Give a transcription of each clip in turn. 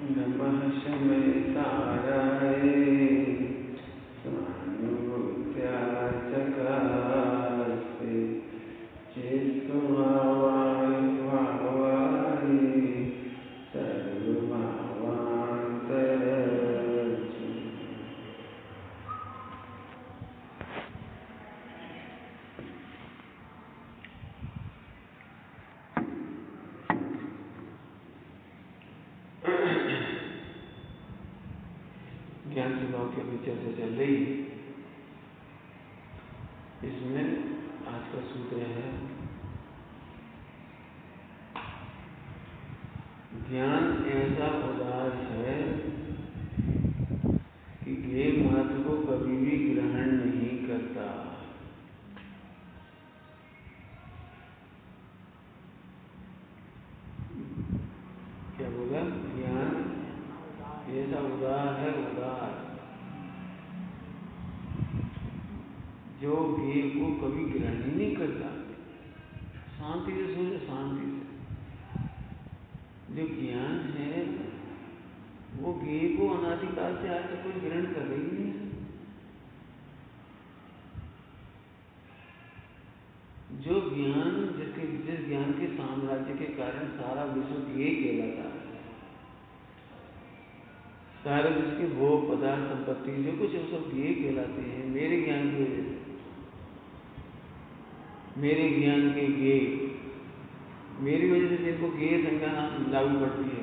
नमः शमयताराय स्वानुभूत्याचकास्ते चेत्स्वभावाय सर्वभावान्तरच्छु। ज्ञान स्वभाव के विचार से चल रही है। इसमें आज का सूत्र है ज्ञान ऐसा उदार है कि ज्ञेय मात्र को कभी भी ग्रहण नहीं करता। क्या बोला? ज्ञान ऐसा उदार है, उदार, जो ज्ञेय को कभी ग्रहण ही नहीं करता। शांति से सोचो, शांति से। जो ज्ञान है वो ज्ञेय को अनादिकाल से आज तक कोई ग्रहण कर रही नहीं है। जो ज्ञान जिस ज्ञान के साम्राज्य के कारण सारा विश्व ज्ञेय कहलाता है, सारे जिसके भोग पदार्थ संपत्ति जो कुछ है सब ज्ञेय कहलाते हैं मेरे ज्ञान की वजह से। मेरे ज्ञान के ज्ञेय, मेरी वजह से जिनको ज्ञेय संज्ञा लागू पड़ती है,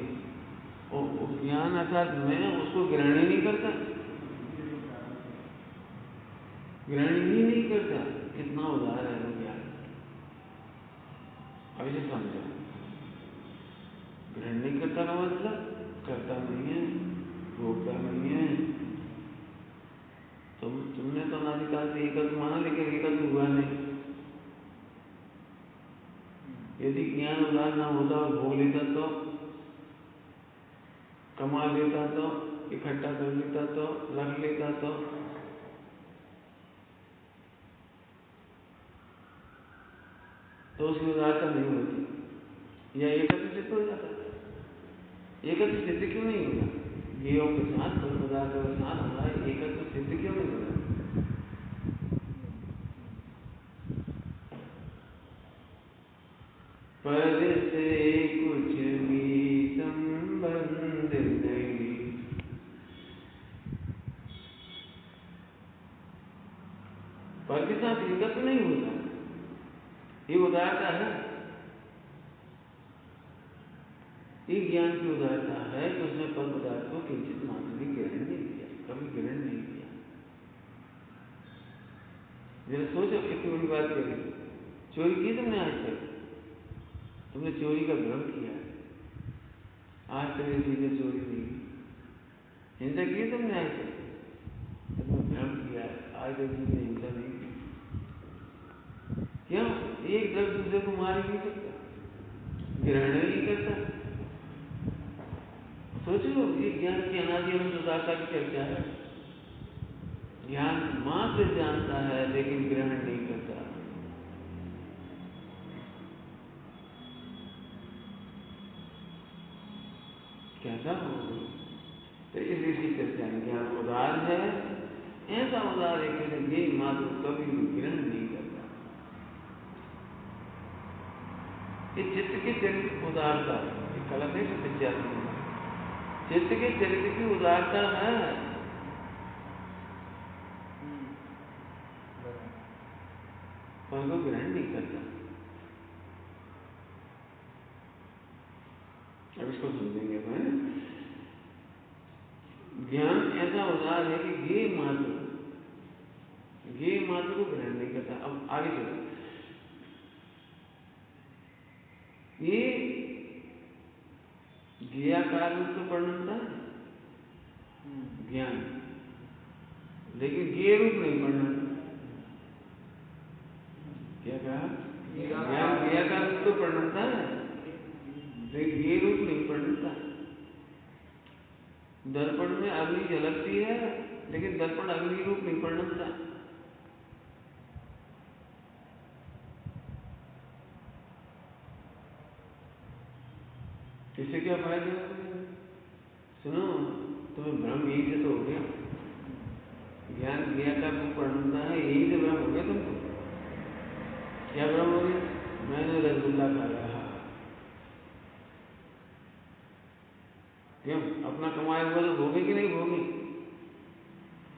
और ज्ञान अर्थात मैं उसको ग्रहण ही नहीं करता, ग्रहण ही नहीं करता। कितना उदार है वो ज्ञान। अब इसे समझो, ग्रहण नहीं करता का मतलब करता नहीं है, भोगता नहीं है। तुमने तो अनादिकाल से एकत्व माना, लेकिन एकत्व हुआ नहीं। यदि ज्ञान उदार ना होता और भोग लेता तो, कमा लेता तो, इकट्ठा कर लेता तो, रख लेता तो उसकी उदारता नहीं होती, या एकत्व सिद्ध हो जाता। एकत्व सिद्ध क्यों नहीं होगा? ज्ञेयों के साथ पदार्थों के साथ हमारा एकत्व सिद्ध क्यों नहीं होगा? पर से कुछ भी संबंध नहीं, पर के साथ एकत्व नहीं होता। ये उदारता है, ये ज्ञान की उदारता है कि उसने पर पदार्थ को किंचित मात्र भी ग्रहण नहीं किया, कभी ग्रहण नहीं किया। जरा सोचो कितनी बड़ी बात करी। चोरी की तुमने आज तक? तुमने चोरी का भ्रम किया, आज तक चीजें चोरी नहीं की। हिंसा की तुमने आज तक? तुमने भ्रम किया, आज तक तुमने हिंसा नहीं की। क्यों? एक दर्द दूसरे को मार ही नहीं सकता, ग्रहण ही नहीं करता। सोचो, ये ज्ञान की अनादि उदारता की चर्चा है। ज्ञान मात्र जानता है लेकिन ग्रहण नहीं करता। कैसा हो? तो इसी चर्चा में ज्ञान उदार है, ऐसा उदार है कि ये मात्र कभी ग्रहण नहीं करता। ये चित्त के चरित्र उदारता है, कलम है विद्यार्थी, चित्त के चरित्र की उदारता है। फल को ग्रहण नहीं करता। अब इसको समझेंगे तो ज्ञान ऐसा औजार है कि ज्ञेय मात्र को ग्रहण नहीं करता। अब आगे चलो, ये ज्ञेयाकार रूप तो परिणमता है ज्ञान, लेकिन ज्ञेय रूप नहीं परिणमता। क्या कहा? ज्ञान ज्ञेयाकार रूप तो परिणमता है, लेकिन ज्ञेय रूप नहीं परिणमता। दर्पण में अग्नि झलकती है, लेकिन दर्पण अग्नि रूप नहीं परिणमता। इससे क्या फायदा है? सुनो, तुम्हें भ्रम यही से तो हो गया। ज्ञान ज्ञेयाकार रूप परिणमता है, यही से भ्रम हो गया तुमको। क्या भ्रम हो गया? मैंने रसगुल्ला खाया। क्यों? अपना कमाया हुआ तो भोगे कि नहीं भोगे?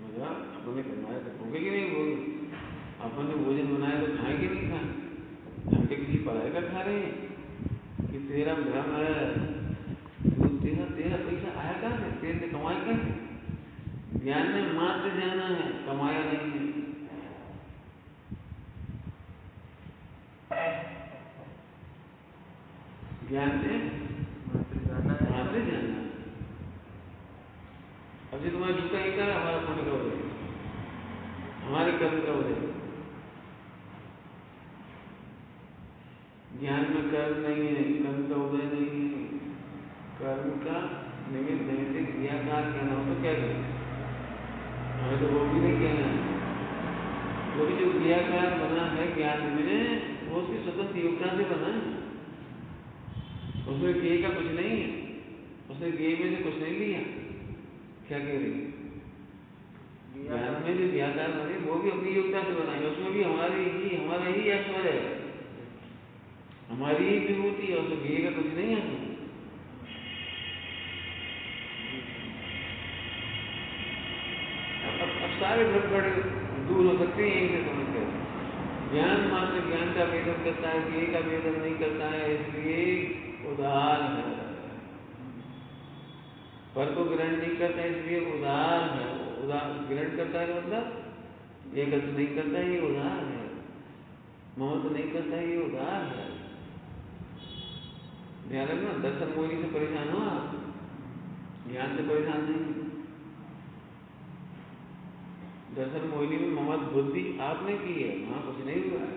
मतलब अपने कमाया तो भोगे कि नहीं भोगे? अपन ने भोजन बनाया तो खाए कि नहीं खाए? हम किसी पढ़ाई का खा रहे हैं कि तेरा भ्रम है, तेरा पैसा आया कहाँ से? तेरे से कमाया कैसे? ज्ञान ने मात्र जाना है, कमाया नहीं है। ज्ञान से मात्र जाना है। अब जो तुम्हारा जूता ही का हमारा पुण्य का उदय, हमारे कर्म का उदय। ज्ञान में कर्म नहीं है, कर्म का उदय नहीं है। कर्म का निमित्त नैमित्तिक क्रियाकार कहना हो तो क्या करें? हमें तो वो भी नहीं कहना है, क्योंकि जो क्रियाकार बना है ज्ञान में वो उसकी स्वतंत्र योग्यता से बना है। उसमें ज्ञेय का कुछ नहीं है, उसने ज्ञेय में से कुछ नहीं लिया। क्या कह रही? ज्ञान में जो क्रियाकार बने वो भी अपनी योग्यता से बना है, उसमें भी हमारा ही ऐश्वर्य है, हमारी ही विभूति है, उसमें ज्ञेय का कुछ नहीं है। अब सारे भ्रम बड़े दूर हो सकते हैं यहीं से समझ कर। ज्ञान मात्र ज्ञान का वेदन करता है, ज्ञेय का वेदन नहीं करता है, इसलिए उदार है। फल को ग्रहण नहीं करता है, इसलिए उदार है। उदार ग्रहण करता है मतलब एकत्र नहीं करता है, ये उदार है। ममत्व नहीं करता है, ये उदार है। ध्यान रखना, दर्शन मोहिनी से परेशान हो आप, ज्ञान से परेशान नहीं। दर्शन मोहिनी में ममत्व बुद्धि आपने की है, वहां कुछ नहीं हुआ है।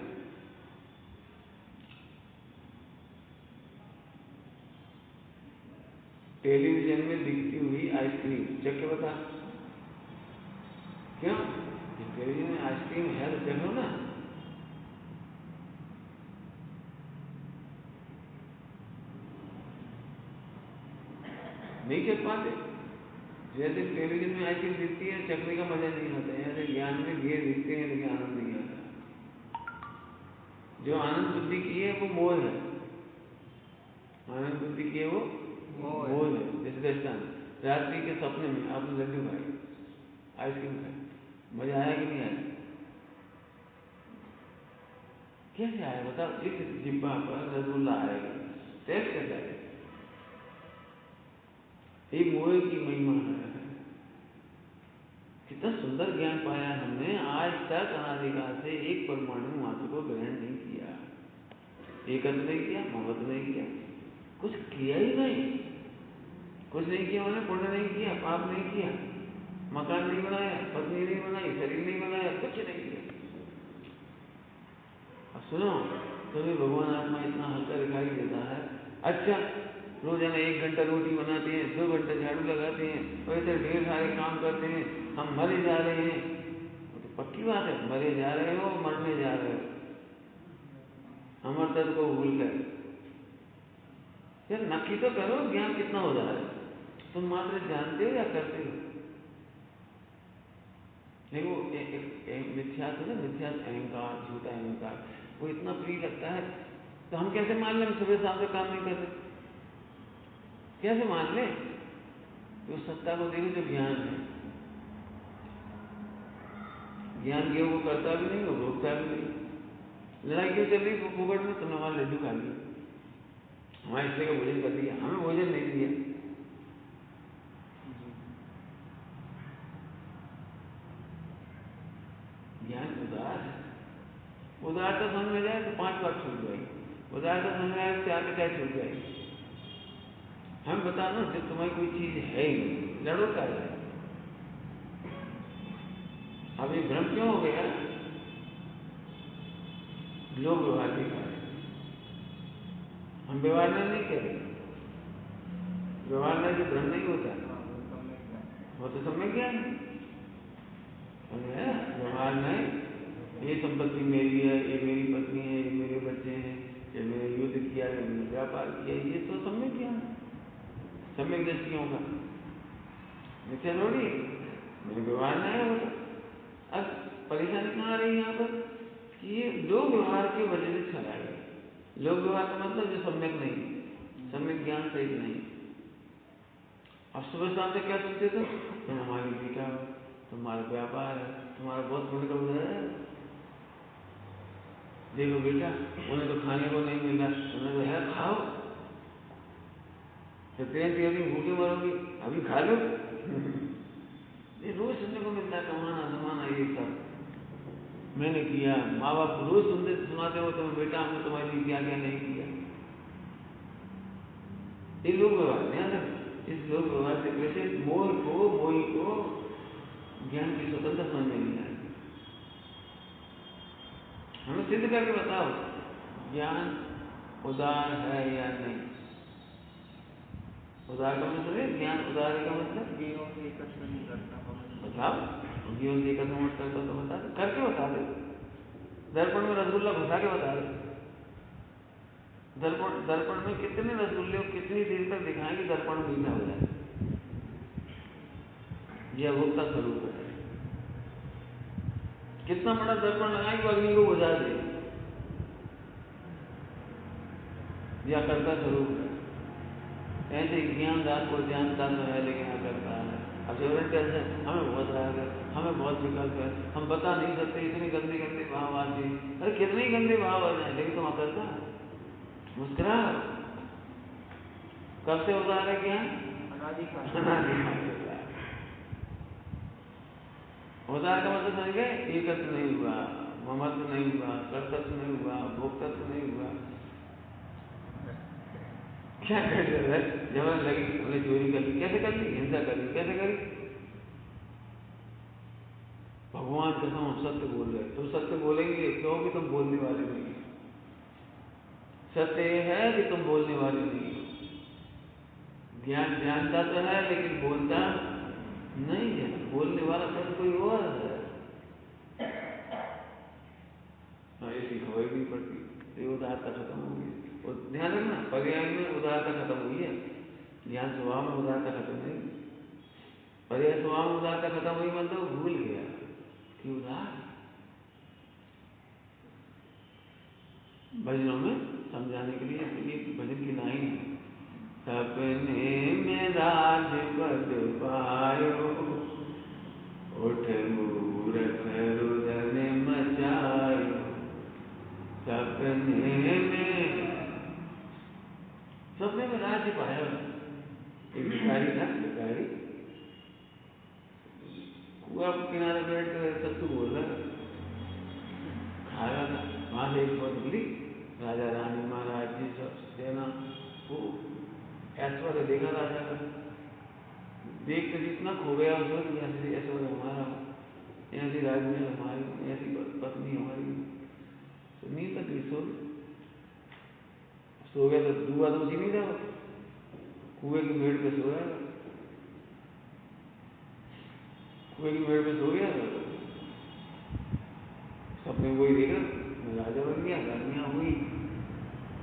टेलीविजन में दिखती हुई आइसक्रीम चख के बता। क्यों? टेलीविजन में आइसक्रीम है तो चखो ना। नहीं चख पाते। जैसे टेलीविजन में आइसक्रीम दिखती है, चखने का मजा नहीं आता है, ऐसे ज्ञान में ये दिखते हैं लेकिन आनंद नहीं आता। जो आनंद बुद्धि की है वो मोह है। आनंद बुद्धि की है वो मोह है। जैसे दृष्टांत, रात्रि के सपने में आपने लड्डू खाए, आइसक्रीम खाए, मजा आया कि नहीं आया? कैसे आया बताओ? इस जिब्बा पर रसगुल्ला आएगा, टेस्ट कैसा है? ये मोह की महिमा है। कितना सुंदर ज्ञान पाया हमने। आज तक अनादिकाल से एक परमाणु मात्र को ग्रहण नहीं किया, एकत्र नहीं किया, ममत्व नहीं किया, कुछ किया ही नहीं। कुछ नहीं किया मैंने पुण्य नहीं किया, पाप नहीं किया, मकान नहीं बनाया, पत्नी नहीं बनाई, शरीर नहीं बनाया, कुछ नहीं किया। अब सुनो, तुम्हें भगवान आत्मा इतना हल्का दिखाई देता है। अच्छा, रोजाना 1 घंटा रोटी बनाते हैं, 2 घंटा झाड़ू लगाते हैं, और इतने ढेर सारे काम करते हैं, हम मरे जा रहे हैं। तो पक्की बात है, मरे जा रहे हो, मरने जा रहे हो, अमरता को भूल कर। यार नक्की तो करो, ज्ञान कितना हो रहा है? तुम मात्र जानते हो या करते हो? देखो मिथ्या तो ना, मिथ्या अहंकार, झूठा अहंकार, वो इतना प्रिय लगता है। तो हम कैसे मान लें सुबह शाम से काम नहीं करते? कैसे मान लें? तो सत्ता को देखो जो ज्ञान है, ज्ञान के वो करता भी नहीं, वो भोगता भी नहीं। लड़ाई क्यों चल रही फुकट में? तुमने हमारा लड्डू खा लिया, हमारे हिस्से का भोजन कर दिया, हमें भोजन नहीं दिया। ज्ञान उदार है। उदारता समझ में जाए तो 5 बात छूट जाएगी, उदारता समझ में आए तो 4 क्या छूट जाएगी। हम बताना जब तुम्हारी कोई चीज है ही नहीं, लड़ो क्या है? अब ये भ्रम क्यों हो गया? लोग व्यवहार दिखा रहे, हम व्यवहार नहीं करें। व्यवहार में जो भ्रम नहीं होता वो तो सम्यक ज्ञान है। व्यवहार में ये संपत्ति मेरी है, ये मेरी पत्नी है, ये मेरे बच्चे हैं, ये मैंने युद्ध किया, ये मैंने व्यापार किया, ये तो सम्यक ज्ञान है, सम्यक दृष्टियों का। मिथ्या थोड़ी मेरे व्यवहार में है वो तो। अब परेशानी कहाँ आ रही है यहाँ पर कि ये लोग व्यवहार की वजह से छलाए। लोग व्यवहार का मतलब जो सम्यक नहीं, सम्यक ज्ञान सही नहीं। अब सुबह शाम से क्या सुनते थे? तुम हमारी बेटा हो, तुम्हारा व्यापार है, तुम्हारा बहुत पुण्य का उदय है। देखो बेटा, उन्हें तो खाने को नहीं मिला, उन्हें तो है खाओ, तो 3 दिन भूखे मरोगी, अभी खा लो। ये रोज सुनने को मिलता है, कमाना जमाना ये सब मैंने किया। माँ बाप रोज सुनाते हो तुम बेटा हमने तुम्हारे लिए क्या क्या नहीं किया। ये लोग व्यवहार ध्यान रखें, इस लोग व्यवहार से कैसे मोही को ज्ञान की स्वतंत्रता समझ में नहीं आए। हमें सिद्ध करके बताओ ज्ञान उदार है या नहीं। उदार का मतलब है ज्ञान, उदार का मतलब जीवन से एकत्र नहीं करता। बताओ, जीवन से एकत्र मत करता तो बता दे, करके बता दे। दर्पण में रसगुल्ला घुसा के बता दे। दर्पण में कितने रसगुल्ले कितनी देर तक दिखाएं कि दर्पण मीठा हो जाए? यह भोक्ता स्वरूप है। कितना बड़ा दर्पण लगाएं कि अग्नि को बुझा दे? यह कर्ता स्वरूप है। ऐसे ज्ञान दास को जानता तो है लेकिन अकर्ता है। अब जबरदस्ती हमें बहुत राग है, हमें बहुत विकल्प है, हम बता नहीं सकते, इतने गंदे गंदे भाव आते हैं। अरे कितने ही गंदे भाव आ जाए लेकिन तुम अकर्ता मुस्कुरा। कब से उदार है ज्ञान? उदार का मतलब समझ गए? एकत्व नहीं हुआ, ममत्व नहीं हुआ, कर्तव्य नहीं हुआ, भोक्तत्व नहीं हुआ। क्या कर रहा है? जबरदस्त लगी, हमने चोरी कर ली, कैसे कर ली? हिंसा कर ली, कैसे करी? भगवान कसम हम सत्य बोल रहे, तुम सत्य बोलेंगे क्योंकि तुम बोलने वाले नहीं। सत्य यह है कि तुम बोलने वाले नहीं हो। ज्ञान जानता तो है लेकिन बोलता नहीं है। बोलने वाला सत्य कोई और है। ऐसी खबर भी पड़ती, ये उदारता खत्म हो गई। और ध्यान रखना, पर्याय में उदारता खत्म हुई है, ज्ञान स्वभाव में उदारता खत्म नहीं। पर्याय स्वभाव में उदारता खत्म हुई मतलब भूल गया कि उदार। भजनों में समझाने के लिए एक भजन की लाइन है, सपने में राज पद पायो, उठ मूरख रुदन मचायो। सपने में राज्य पाया। एक भिखारी था, भिखारी कुआ के किनारे बैठ कर सत्तू बोल रहा खा रहा था। वहां से एक बात निकली, राजा रानी महाराज जी सब सेना वो ऐश्वर्य देखा राजा का, देख कर इतना खो गया उसमें, ऐसे ऐश्वर्य हमारा, ऐसी राजमहल हमारी, ऐसी पत्नी हमारी। तो नींद तक सो गया तो दुआ तो उसी नहीं था, कुएं की मेड़ पे सोया, कुएं की मेड़ पे सो गया। सपने वही देखा, मैं राजा बन गया, रानियां हुई,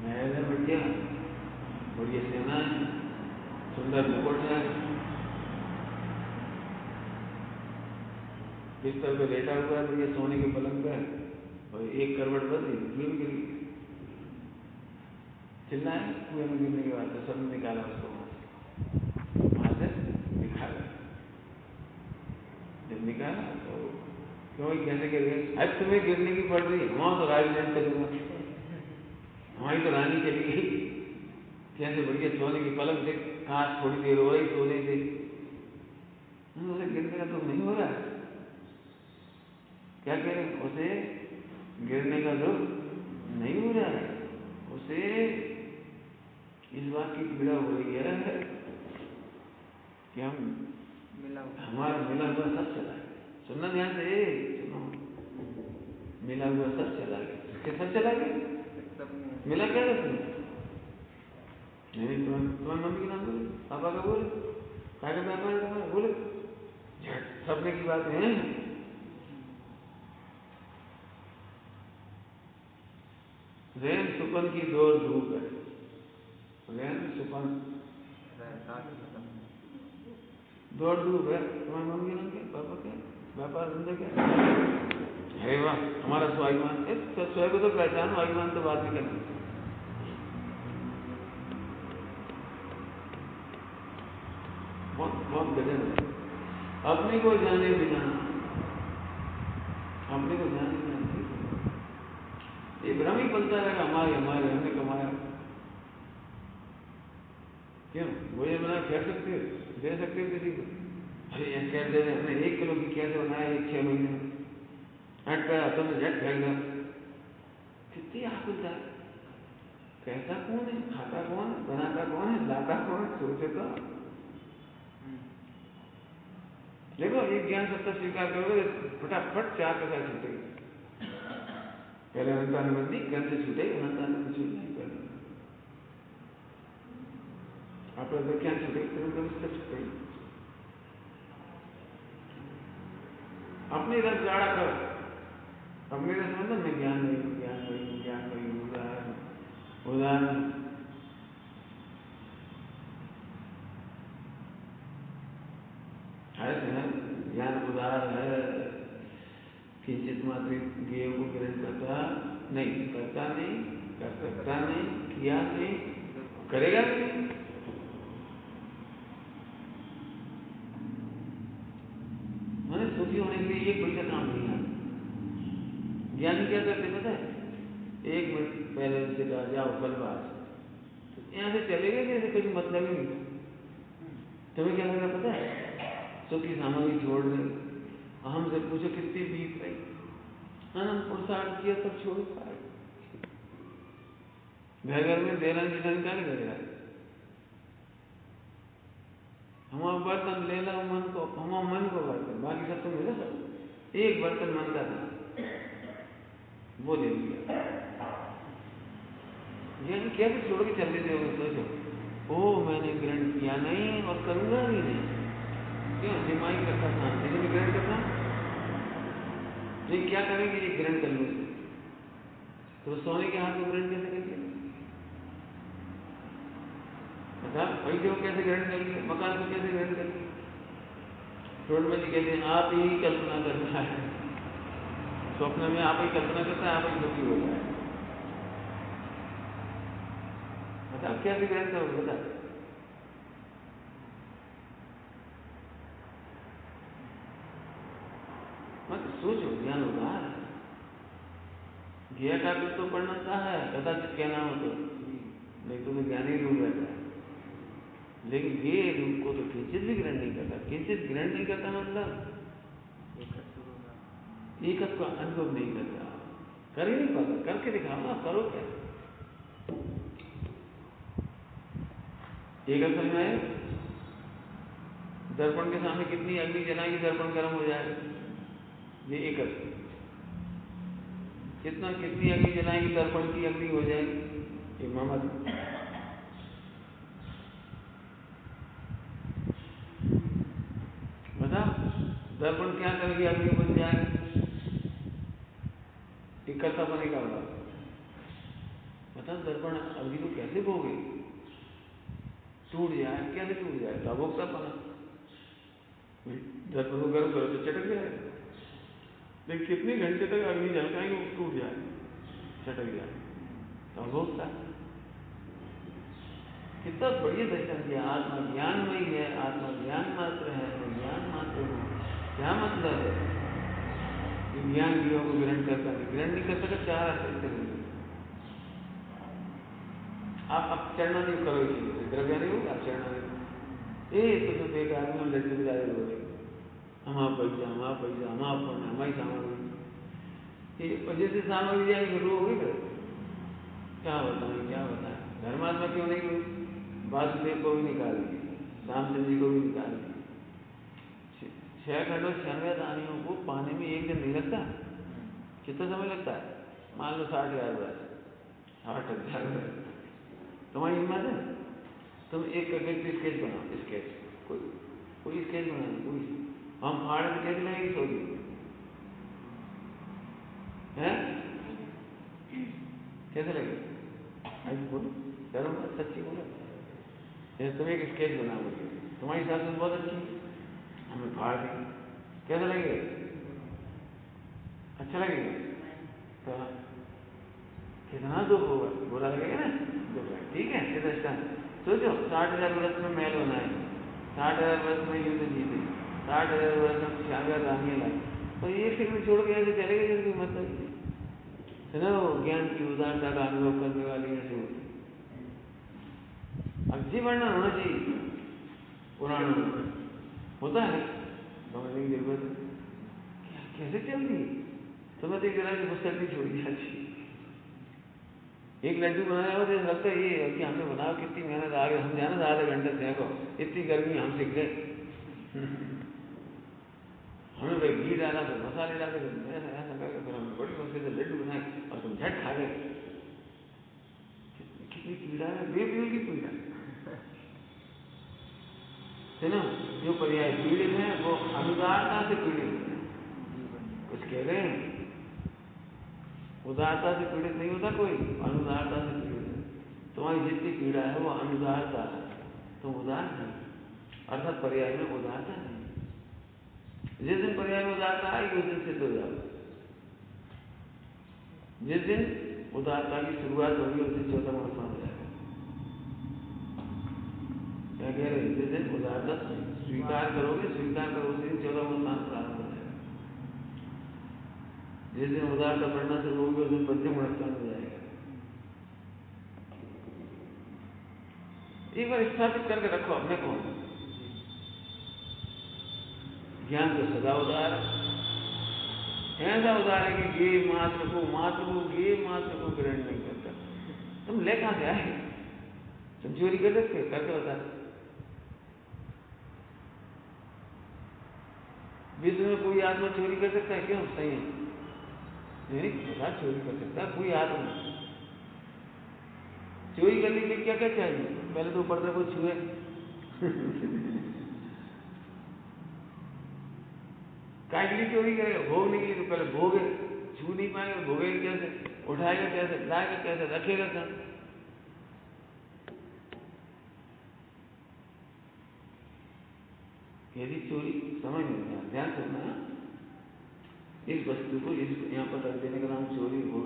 महल है बढ़िया, बढ़िया सेना है, सुंदर मुकुट है, बिस्तर पे लेटा हुआ है बढ़िया सोने के पलंग पे, और एक करवट बदली गिर गिरी, चिल्लाए कुएं में गिरने के बाद तो सब निकाला उसको वहां से निकाला। जब निकाला तो क्यों कैसे गिर अब तुम्हें गिरने की पड़ रही है, वहां तो राजधानी करूंगा, हमारी तो रानी चली गई, कैसे बढ़िया सोने की पलंग से काश थोड़ी देर हो रही सोने से, उसे गिरने का तो नहीं हो रहा है। क्या कह रहे, उसे गिरने का तो नहीं हो रहा है, उसे इस बात की पीड़ा हो रही है कि हम हमारा मिला हुआ सब चला गया। सुनना ध्यान से, सुनो, मिला हुआ सब चला गया। क्या सब चला गया? मिला क्या था तुम्हें? नहीं, तुम्हारी मम्मी के नाम बोले, पापा का बोले, क्या का व्यापार तुम्हारा बोले, सपने की बात है। रैन सुपन की दौड़ धूप है, रैन सुपन दौड़ धूप है। तुम्हारी मम्मी के नाम क्या, पापा क्या, व्यापार धंधा क्या? अरे वाह, हमारा स्वाभिमान, स्वयं को तो पहचानो, अभिमान तो बात नहीं करनी। बहुत गजब है। अपने को जाने बिना, अपने को जाने बिना ये भ्रम ही बनता है, हमारे हमने कमाया। क्यों वो ये बना कह सकते हो, दे सकते हो किसी को? अरे ये कह दे रहे, हमने 1 किलो की कैसे बनाया 6 महीने में, हट कर हाथों में झट फेंक दो। कितनी आकुलता है। कहता कौन है, खाता कौन है, बनाता कौन है, लाता कौन है, सोचे तो। देखो, एक ज्ञान सत्ता स्वीकार करोगे फटाफट 4 पैसा छूटेगा। पहले अनंतानुबंधी ग्रंथ से छूटे, अनंतानुबंधी छूट नहीं पहले आप क्या छूटे, छूटे अपनी रस गाढ़ा करो, अपनी रस मतलब मैं ज्ञान नहीं हूँ, ज्ञान नहीं हूँ, ज्ञान नहीं हूँ। उदाहरण है, ज्ञान उदार है, किंचित मात्र ज्ञेय को ग्रहण करता नहीं, करता नहीं, कर सकता नहीं, किया नहीं, करेगा नहीं। मैंने सुखी होने के लिए एक पैसा काम नहीं आता। ज्ञानी क्या करते पता है, 1 मिनट पहले उनसे कहा जाओ कल बात, तो यहाँ से चले गए, जैसे कुछ मतलब ही नहीं। तुम्हें क्या लगा पता है, सुखी सामग्री छोड़ रहे, हमसे पूछो कितनी बीत रही, अनंत पुरुषार्थ किया सब छोड़ पाए। घर में देना जिधन क्या नहीं करेगा, हमारा बर्तन ले लो मन को, हमारा मन को बर्तन, बाकी सब तो मिला सब। एक बर्तन मन का था, वो ले लिया। ये कैसे छोड़ के चल देते हो? सोचो, ओ मैंने ग्रहण किया नहीं और करूंगा भी नहीं। क्यों? दिमाग रखा था, लेकिन ग्रहण करना नहीं। क्या करेंगे, ये ग्रहण कर लो, तो सोने के हाथ को ग्रहण कैसे करेंगे? पैसे को कैसे ग्रहण करेंगे, मकान को कैसे ग्रहण करेंगे? रोडमल जी कहते हैं आप ही कल्पना करना है, स्वप्न में आप ही कल्पना करता है, आप ही दुखी होता है। बताओ कैसे ग्रहण करोगे, बता। मत सोचो, ज्ञान उदार है। गीता का तो पढ़ना चाह है, कदाचित क्या नाम हो तो नहीं, तुम्हें ज्ञान ही रूप रहता है। लेकिन ये रूप को तो किंचित भी ग्रहण नहीं करता। किंचित ग्रहण नहीं करता मतलब एकत्व का अनुभव नहीं करता, कर ही नहीं पाता। करके दिखाओ ना, करो क्या? एकत्व में दर्पण के सामने कितनी अग्नि जलाएंगे, दर्पण गर्म हो जाए, ये एकत्व। कितनी अग्नि जलाएंगे, दर्पण की अग्नि हो जाएगी, ये ममत्व। बता, दर्पण क्या करेगी, अग्नि बन जाएगी, इकट्ठा बनेगा। बता, दर्पण अग्नि को कैसे भोगे? टूट जाए, कैसे टूट जाए? तो अभोक्ता बना, दर्पण को गर्म करो तो चटक जाएगा। लेकिन कितने घंटे तक अग्नि जलकाएंगे, वो टूट जाए, चटक जाए, तो अभोक्ता। कितना बढ़िया दर्शन किया। आत्मा ज्ञानमयी है, आत्मा ज्ञान मात्र है, तो ज्ञान मात्र हो, क्या मतलब है? ज्ञान जीवों को ग्रहण करता नहीं, ग्रहण नहीं कर सकता, चार आते आप चढ़ना नहीं करो, द्रव्य नहीं होगा, आप चढ़ना नहीं, तो बेकार में हम लड्डू बिलाए हो रहे, हमारा पैसा, हमारा पुण्य, हमारी सामग्री, जैसे सामग्री जाएगी शुरू होगी फिर क्या बताएं, धर्मात्मा क्यों नहीं हुई, वासुदेव को भी निकाल दी, रामचंद्र जी को भी निकाल दी, 6 खंडों 96 दानियों को पाने में एक दिन नहीं लगता, कितना समय लगता है, मान लो 60,000 वर्ष, 60,000 वर्ष, तुम्हारी हिम्मत है, तुम एक करके स्केच बनाओ, स्केच कोई स्केच बनाओ, कोई हम फाड़ में कैसे लेंगे, सोची है कैसे लगे, आज बोलो डरो मत, सच्ची बोलो, तुम एक स्केच बनाओगे, तुम्हारी साथ बहुत अच्छी, हमें फाड़ दी, कैसा लगेगा, अच्छा लगेगा, तो कितना दुख होगा, बुरा लगेगा ना, दुख है, ठीक है, कितना सोचो 60,000 वर्ष में महल बनाए, 60,000 वर्ष में युद्ध जीते, 60,000 वर्ष में 96 रानियां लाई, तो ये फिल्म छोड़ के ऐसे चलेगा, जिसकी मतलब है ना, वो ज्ञान की उदारता का अनुभव करने वाली ऐसे होती, अब जी वर्णन होना चाहिए, पुराण होता है समझने की जरूरत है, कैसे चल रही है, तुम्हें तो एक तरह की पुस्तक नहीं छोड़ी जाती, एक लड्डू बनाया हो तो लगता है ये कि हमने बनाया, कितनी मेहनत, आगे हम जाना था आधे घंटे सेको, इतनी गर्मी हम सीख गए, हमने भाई घी डाला, फिर मसाले डाले, ऐसा करके फिर हमने बड़ी मुश्किल से लड्डू बनाए और तुम झट खा गए, कितनी पीड़ा है, बेफिजूल की पीड़ा है ना, जो पर्याय पीड़ित है वो अनुदारता से पीड़ित है, कुछ कह रहे हैं, उदारता से पीड़ित नहीं होता कोई, अनुदारता से पीड़ित है, तुम्हारी जितनी पीड़ा है वो अनुदारता है, तुम उदार नहीं, अर्थात पर्याय में उदारता नहीं, जिस दिन पर्याय में उदारता आएगी उस दिन सिद्ध हो जाओगे, जिस दिन उदारता की शुरुआत होगी उस दिन 14वां स्थान हो जाएगा, क्या कह रहे हैं, जिस दिन उदारता स्वीकार करोगे, स्वीकार करो उस दिन 14वां स्थान प्रारंभ हो जाएगा, जिस दिन उदारता पढ़ना शुरू होगी उस दिन 25वां स्थान हो जाएगा, एक बार स्थापित करके रखो अपने को, ज्ञान तो सदा उदार है, ऐसा उदार है कि गे मात्र को गे मात्र को ग्रहण नहीं करता, तुम ले कहां से आए, तुम चोरी कर सकते हो, करके बता, विश्व में कोई आत्मा चोरी कर सकता है, क्यों, सही है, नहीं बता, चोरी कर सकता है कोई आत्मा, चोरी करने के लिए क्या क्या चाहिए, पहले तो ऊपर से कोई छुए काय के लिए चोरी करेगा, भोगने के लिए, तो पहले भोगे, छू नहीं पाएगा, भोगेगा कैसे, उठाएगा कैसे, लाएगा कैसे, रखेगा कहां, यदि चोरी समझ नहीं, ध्यान सुनना, इस वस्तु को यहाँ पर रख देने का नाम चोरी हो,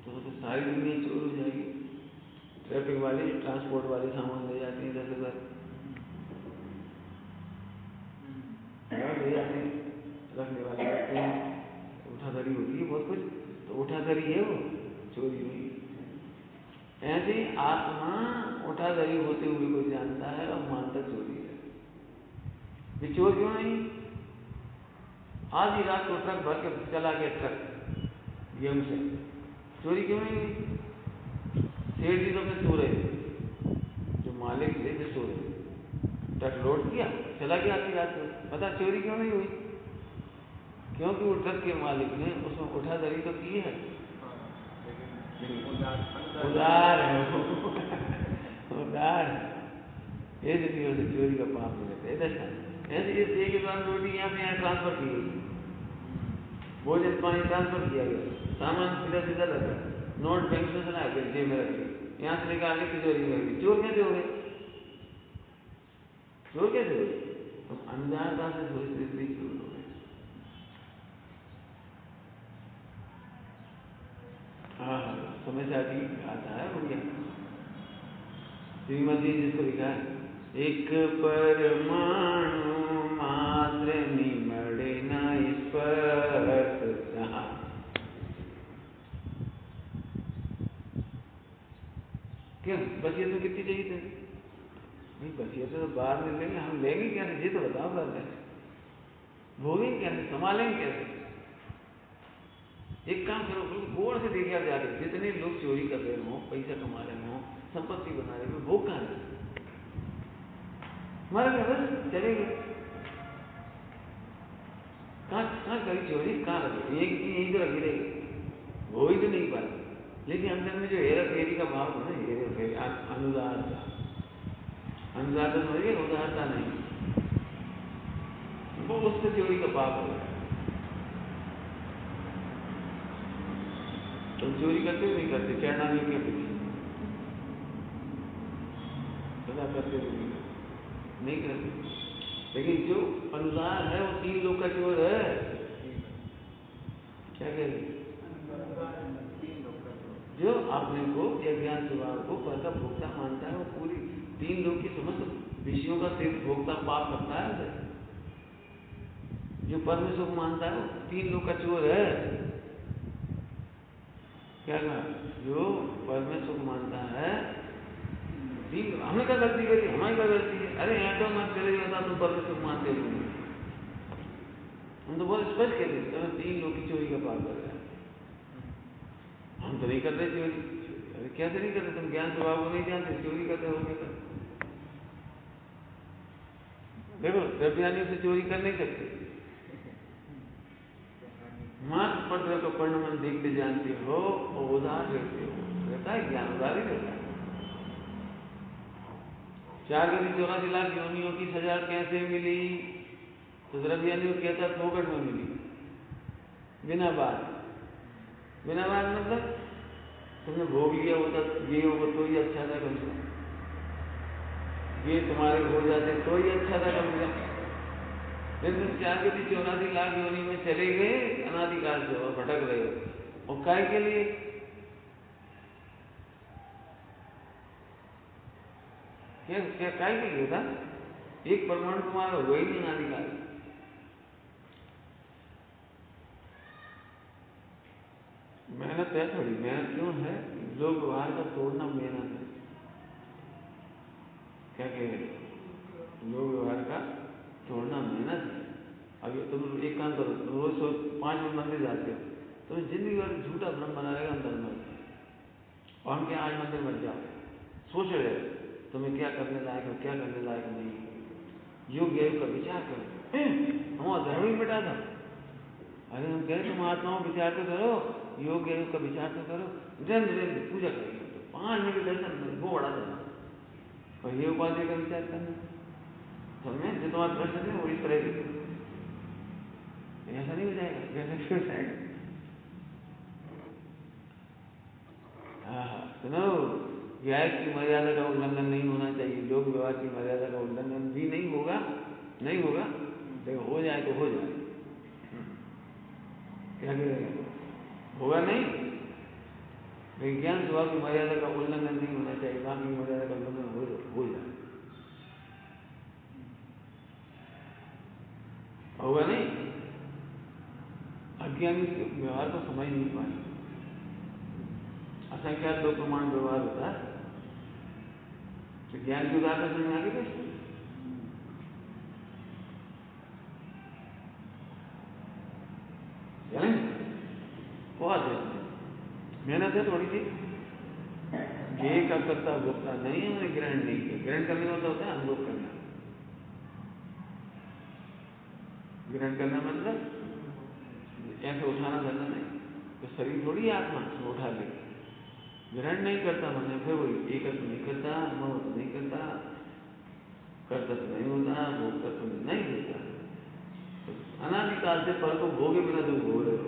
तो सारी दुनिया चोर हो जाएगी, ट्रैफिक वाले, ट्रांसपोर्ट वाले सामान ले जाते हैं, 10,000 ले जाते हैं, रखने वाले रखते हैं, उठाधरी होती है बहुत कुछ, तो उठाधरी है वो, चोरी हुई, ऐसे ही आत्मा उठाधरी होते हुए कोई जानता है और मानता चोरी है, ये चोर क्यों नहीं, आधी रात को ट्रक भर के चला गया, ट्रक गेहूं से, चोरी क्यों नहीं हुई, सेठ जी तो अपने सो रहे थे, जो मालिक थे वे सो रहे, ट्रक लोड किया, चला गया आधी रात को, पता चोरी क्यों नहीं हुई, क्योंकि वो ट्रक के मालिक ने उसमें उठाधरी तो की है, उदार है उदार, इसलिए उसे चोरी का पाप मिलता है, ऐसे इस के बाद रोटी यहाँ से यहाँ ट्रांसफर की गई, भोजन पानी ट्रांसफर किया गया, सामान सीधा सीधा रखा, नोट बैंक से चला के जेब में रखे, यहाँ से निकाल के तिजोरी में रखी, चोर कैसे हो गए, चोर कैसे हो गए, तुम अनुदारता से सोचते चोर हो गए, हाँ समझ आती आता है बढ़िया, श्रीमती जिसको लिखा है, एक परमाणु मात्र निमड़े न स्पर्श क्यों बसियत में कितनी चाहिए थे? नहीं बसियत तो बाद में लेंगे, हम लेंगे कैसे ये तो बताओ पहले, भोगेंगे कैसे, संभालेंगे कैसे? एक काम करो, बिल्कुल गौर से देखिए जाके, जितने लोग चोरी कर रहे हो, पैसा कमा रहे हो, संपत्ति बना रहे हो, भोग कहाँ है? मर गए बस, चले गए। कहाँ करी चोरी, कहाँ रखी? एक यहीं तो रखी रहेगी, हो ही तो नहीं पाए। लेकिन अंदर में जो हेरा फेरी का भाव है ना, हेरा फेरी, अनुदारता, अनुदारता समझिए, उदारता नहीं, वो उससे चोरी का पाप हो गया। तुम चोरी करते हो नहीं करते? चढ़ाने के पीछे सदा करते हो नहीं करते? लेकिन जो अनुदार है वो 3 लोग का चोर है। क्या कह रहे? जो अपने को या ज्ञान स्वभाव को पर का भोक्ता मानता है, वो पूरी 3 लोग की समस्त विषयों का सिर्फ भोक्ता पाप करता है। जो परमेश्वर को मानता है वो 3 लोग का चोर है। क्या कहा? जो परमेश्वर को मानता है, हमने क्या गलती करी? हमारी क्या गलती है? अरे यहाँ तो मत चले जाता, तुम परमेश्वर को मानते हो। हम तो बहुत स्पष्ट कह देते हैं, 3 लोग की चोरी का पाप कर रहे हैं। हम तो नहीं कर रहे चोरी। अरे कैसे नहीं करते? तुम ज्ञान स्वभाव को नहीं जानते, चोरी करते हो क्या? देखो द्रव्यानियों से चोरी कर नहीं सकते, मात्र पत्र को परिणाम देखते जानते हो और उधार रहते हो, रहता है ज्ञान, उधार ही रहता है। 4,84,00,000 योनियों की सजा कैसे मिली? तो द्रव्यानियों कहता फोकट में मिली, बिना बात। बिना बात मतलब तुमने भोग लिया होता ये होगा तो ही अच्छा था, कम से कम ये तुम्हारे हो जाते तो ही अच्छा था, कम से कम। लेकिन 4,84,00,000 योनि में चले गए अनादिकाल से और भटक रहे हो, और काय के लिए? क्या काय के लिए था? एक परमाणु तुम्हारा हुआ ही नहीं अनादिकाल। मेहनत है थोड़ी, मेहनत क्यों है? लोग व्यवहार का तोड़ना मेहनत है। क्या कह रहे? लोग व्यवहार का तोड़ना मेहनत है। अब तुम एक काम करो, रोज 5 मिनट मंदिर जाते हो, तुम्हें जिंदगी भर झूठा भ्रम बना रहेगा अंदर में, और हम क्या आज मंदिर मत जाओ, सोच रहे हो तुम्हें क्या करने लायक हो, क्या करने लायक नहीं। योग योग का विचार करो, हमारा धर्म ही मिटा था। अरे हम कह तुम आत्माओं विचार तो करो, योग योग का विचार तो करो, निरंतर पूजा करेंगे तो 5 मिनट दर्शन, वो बड़ा था। और ये उपाधि का विचार करना समझे, जो तुम्हारा प्रश्न है वो इस तरह की, ऐसा नहीं हो जाएगा, कैसे क्यों जाएगा? हाँ सुनो, न्याय की मर्यादा का उल्लंघन नहीं होना चाहिए, लोक व्यवहार की मर्यादा का उल्लंघन भी नहीं होगा, नहीं होगा, देखो हो जाए तो हो जाए। क्या करेगा? होगा नहीं, विज्ञान स्वभाव की मर्यादा का उल्लंघन नहीं होना चाहिए, बाकी मर्यादा का उल्लंघन हो जाए, होगा नहीं। अज्ञानी व्यवहार को समझ नहीं पाए, असंख्यात दो प्रमाण व्यवहार होता है, तो ज्ञान की उदाहरण समझ में आगे कैसे? बहुत है, मेहनत है थोड़ी सी। ये का करता भोगता नहीं है, मैंने ग्रहण नहीं किया। ग्रहण करने का मतलब होता है अनुभव करना। ग्रहण करना मतलब ऐसे उठाना धरना नहीं, तो शरीर थोड़ी आत्मा तो उठा ले। ग्रहण नहीं करता मैंने, फिर वही एकत्व नहीं करता, ममत्व नहीं करता, कर्तव्य नहीं होता, भोगतत्व नहीं होता। तो अनादिकाल से पर को भोगे बिना तुम भोग रहे हो,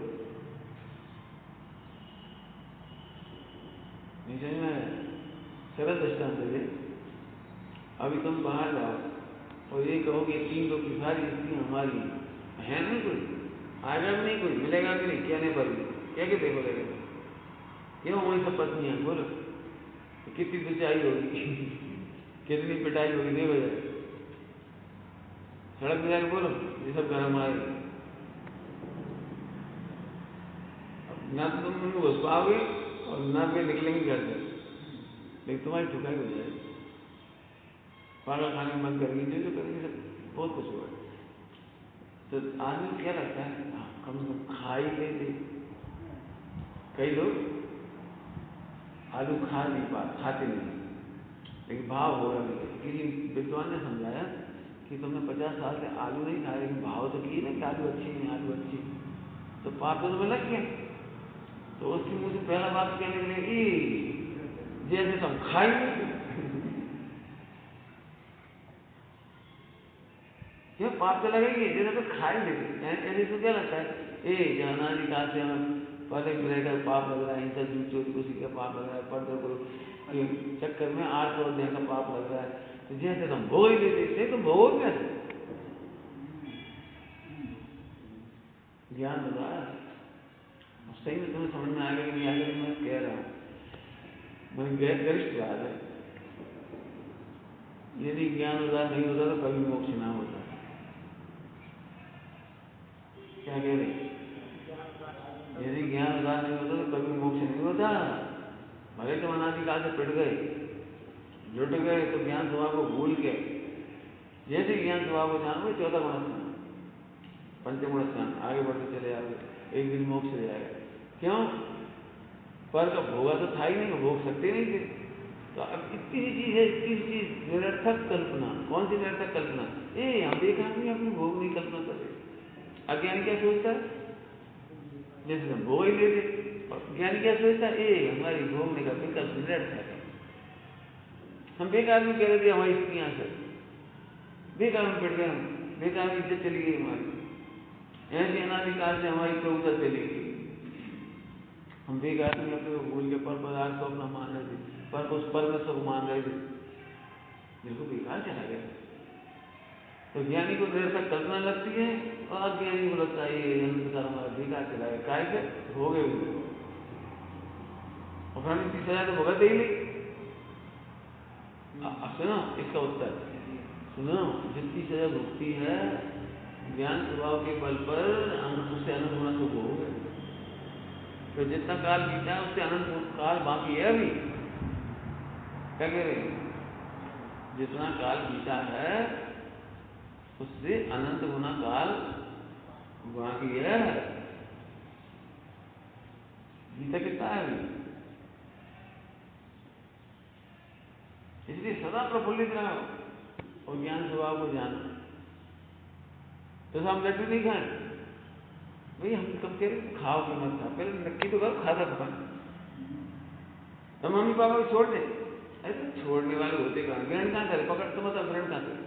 नहीं समझ में? सरल दृष्टांत दे, अभी तुम बाहर जाओ और ये कहो कि 3 लोग की सारी स्थितियां हमारी है, नहीं कोई आएगा भी नहीं, कोई मिलेगा भी नहीं, कहने पर भी क्या कहते बोलेगा? क्यों वही सब पत्नियां बोलो, कितनी दुचाई होगी कितनी पिटाई होगी, नहीं बजाय सड़क में जाकर बोलो ये सब घर हमारे, ना तो तुम घुस पाओगे और ना वे निकलेंगे घर से। लेकिन तुम्हारी ठुकाई हो जाएगी, पागल खाने में बंद करेंगे, जो करेंगे सब बहुत कुछ हुआ। तो आदमी को क्या लगता है, कम से कम खा ही लेते। कई लोग आलू खा नहीं पाते, खाते नहीं, लेकिन भाव हो रहा है। किसी विद्वान ने समझाया कि तुमने 50 साल से आलू नहीं खाए, लेकिन भाव तो किए ना कि आलू अच्छी नहीं, आलू अच्छी, तो पाप तो तुम्हें लग गया। तो उसकी मुझे पहला बात कहने लगे, जैसे तुम खाएंगे क्या पाप तो लगेंगे, जैसे तो खाएंगे। ऐसे तो क्या लगता है, जानादि काल से हमें पहले रहकर पाप लग रहा है, हिंसा झूठ चोरी उसी का पाप लग रहा है, पर्दे को चक्कर में 800 अध्याय का पाप लग रहा है। तो जैसे तुम भोग ही लेते, इससे तुम भोगो कैसे? ज्ञान होगा सही में, तुम्हें समझ में आएगा कि नहीं आएगा, मैं कह रहा हूँ, मैंने गरिष्ठ बात है। यदि ज्ञान उदार नहीं होता तो कभी मोक्ष ना होता। क्या कह रहे? यदि ज्ञान उदार नहीं होता तो कभी मोक्ष नहीं होता। भले तुम अनादिकाल से पिट गए, लुट गए, तो ज्ञान स्वभाव को भूल के जैसे ज्ञान स्वभाव को जानोगे, 14 गुण स्नान, पंचगुण स्नान, आगे बढ़ते चले जाओगे, एक दिन मोक्ष ले जाएगा। क्यों? पर का भोगा तो था ही नहीं, भोग सकते नहीं थे। तो अब इतनी चीज है, इतनी चीज निरर्थक कल्पना। कौन सी निरर्थक कल्पना? हम देखा नहीं, अपनी भोग नहीं कल्पना कर रहे। अज्ञानी क्या सोचता है, जैसे हम भोग ही ले रहे, और ज्ञानी क्या सोचता है, हमारी भोगने का विकल्प निरर्थक है। हम बेकार में कह रहे थे हमारी स्त्रियां से, बेकार में पिट गए हम, बेकार में इज्जत चली गई हमारी, ऐसे अनादिकाल से हमारी प्रभुता चली गई। हम बेकार में अपने भूल के पर पदार्थ को अपना मान रहे थे, पर उस पर में सब मान रहे थे, बिल्कुल बेकार चला गया। तो ज्ञानी को निरर्थक कल्पना लगती है, और अज्ञानी को लगता है ये अनुसार हमारा बेकार चला गया, काय से हो गए हुए, और हम इसकी सजा तो भुगत ही नहीं। सुनो इसका उत्तर, सुनो, जितनी सजा भुगती है ज्ञान स्वभाव के बल पर, उससे अनंत गुना सुख हो गए। तो जितना काल बीता है उससे अनंत काल बाकी है अभी। क्या कह रहे हैं? जितना काल बीता है उससे अनंत गुना काल बाकी है। बीता कितना है अभी? इसलिए सदा प्रफुल्लित रहो और ज्ञान स्वभाव को जानो। तो हम लड्डू नहीं खाएं भाई, हम कब कह रहे खाओ कि मत खाओ, पहले नक्की तो करो, खा सकता। तो मम्मी पापा को छोड़ दे, अरे तो छोड़ने वाले होते कहाँ, ग्रहण कहाँ करे, पकड़ तो मतलब ग्रहण कहाँ करे,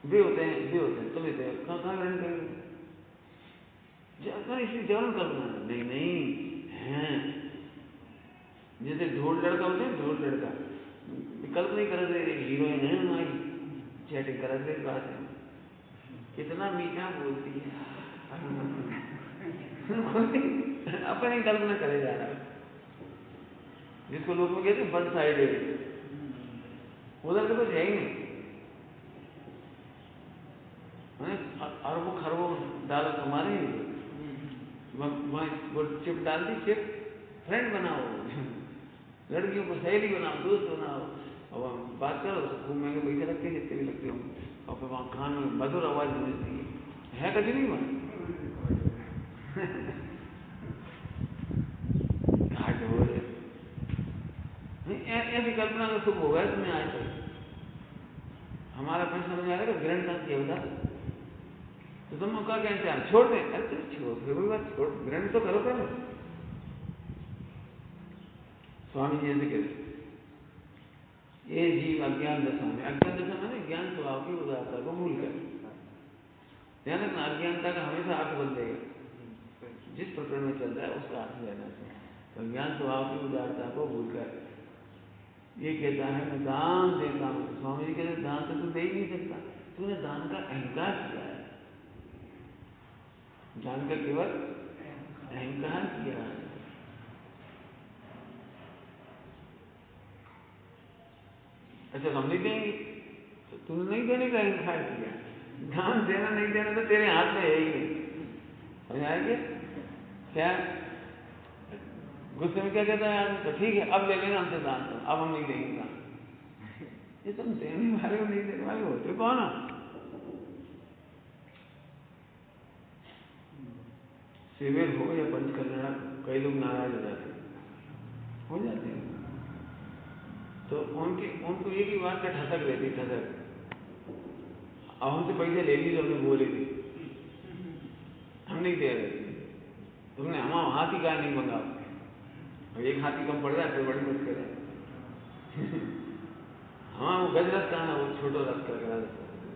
वे होते हैं तुम लेते हैं, कहाँ ग्रहण करेंगे? इसलिए जलन करना नहीं है। जैसे ढोल लड़का होते हैं, ढोल लड़का विकल्प नहीं कर दे, हीरोइन है हमारी, चैटिंग कर दे, बात है कितना मीठा बोलती है अपनी कल्पना करे जा रहा है, जिसको लोग कहते हैं वन साइडेड, उधर तो कुछ है ही नहीं। अरबों खरबों डाल हमारे वो चिप डाल दी, चिप फ्रेंड बनाओ, लड़कियों को सहेली बनाओ, दोस्त बनाओ, और बात करो, खूब महंगे पैसे लगते हैं जितने भी लगते हो, और फिर वहाँ कान में मधुर आवाज मिलती है कभी नहीं वहाँ घाट हो रहे ऐसी कल्पना का सुख होगा तुम्हें आज तक। हमारा प्रश्न समझ आ रहा है, ग्रहण कहाँ किया बता, तो तुम क्या कहते हैं छोड़ दें? अरे तो छोड़, फिर वही बात, छोड़, ग्रहण तो करो पहले। स्वामी जी ऐसे कहते, ये जीव अज्ञान दशा में, अज्ञान दशा में ज्ञान स्वभाव की उदारता को भूल कर, ध्यान रखना, अज्ञानता का हमेशा अर्थ बदलेगा, जिस प्रकरण में चल रहा है उसका अर्थ लेना चाहिए। तो ज्ञान स्वभाव की उदारता को भूल कर ये कहता है मैं दान देता हूँ। स्वामी जी कहते दान तो तू दे ही नहीं सकता, तूने दान का अहंकार किया है, दान का केवल अहंकार किया है। अच्छा हम नहीं देंगे, तो तूने नहीं देने का अहंकार किया, दान देना नहीं देना तो तेरे हाथ में है ही नहीं। समझ आएंगे क्या? गुस्से में क्या कहता है आदमी? तो ठीक है, अब ले लेना हमसे दान, तो अब हम नहीं लेंगे दान। ये तुम देने वाले हो, नहीं देने वाले होते कौन हो? शिविर हो या पंचकल्याण, कई लोग नाराज हो जाते हैं। तो उनको एक ही बात का ठसक रहती, ठसक। अब हमसे पैसे ले ली तो हमने बोले थे, हम नहीं दे रहे, तुमने हमारा हाथी का नहीं मंगा, एक हाथी कम पड़ जाए तो बड़ी मुश्किल है। हाँ, वो गज रथ का ना, वो छोटा रथ का करा,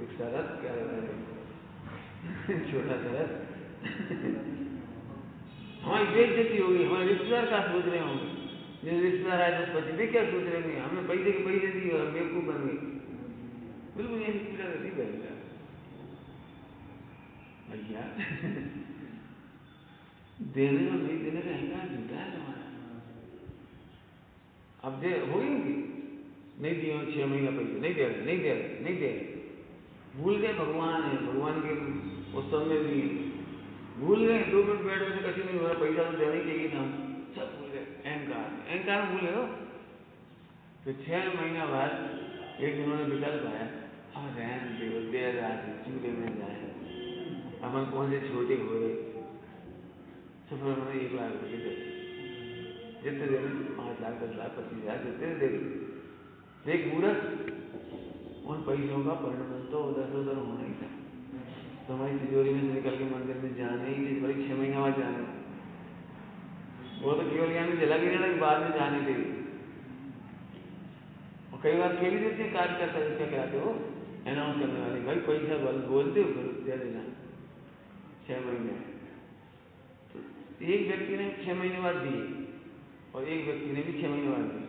रिक्शा रथ क्या छोटा सा रथ। हमारी बेइज्जती होगी, हमारे रिश्तेदार क्या सोच रहे होंगे? जिस रिश्तेदार आए 10-25 वे क्या सोच रहे होंगे? हमने पैसे के पैसे दिए और बेवकूफ बन गए। बिल्कुल यही पीड़ा रहती भैया। भैया देने और नहीं देने का अहंकार झूठा है तुम्हारा। अब दे हो गई, नहीं दिए 6 महीना पैसे, नहीं दे रहे, भूल गए भगवान है, भगवान के उत्सव में भी भूल गए। 2 मिनट बैठ से कभी नहीं हुआ, पैसा तो देने चाहिए था, सब भूल गए। अहंकार में भूले हो। फिर 6 महीना बाद एक दिन उन्होंने विकल्प आया, अब रहन दे, देर रात चूल्हे में जाए, अपन कौन से छोटे हो रहे। सफर में 1 लाख रुपये दे, जितने दे 5 लाख 10 लाख 25 लाख जितने दे देख मूर्ख, उन पैसों का परिणाम तो उधर होना ही था। तुम्हारी तिजोरी में से निकल के मंदिर में जाने ही नहीं, बड़ी 6 महीना बाद जाने, वो तो केवल यहाँ जला गिरा था, बाद में जाने दे। और कई बार कह भी देते हैं कार्यकर्ता, क्या कहते हो अनाउंस करने वाले, भाई पैसा बोलते हो दे देना 6 महीने। तो एक व्यक्ति ने 6 महीने बाद दिए और एक व्यक्ति ने भी 6 महीने बाद दिए,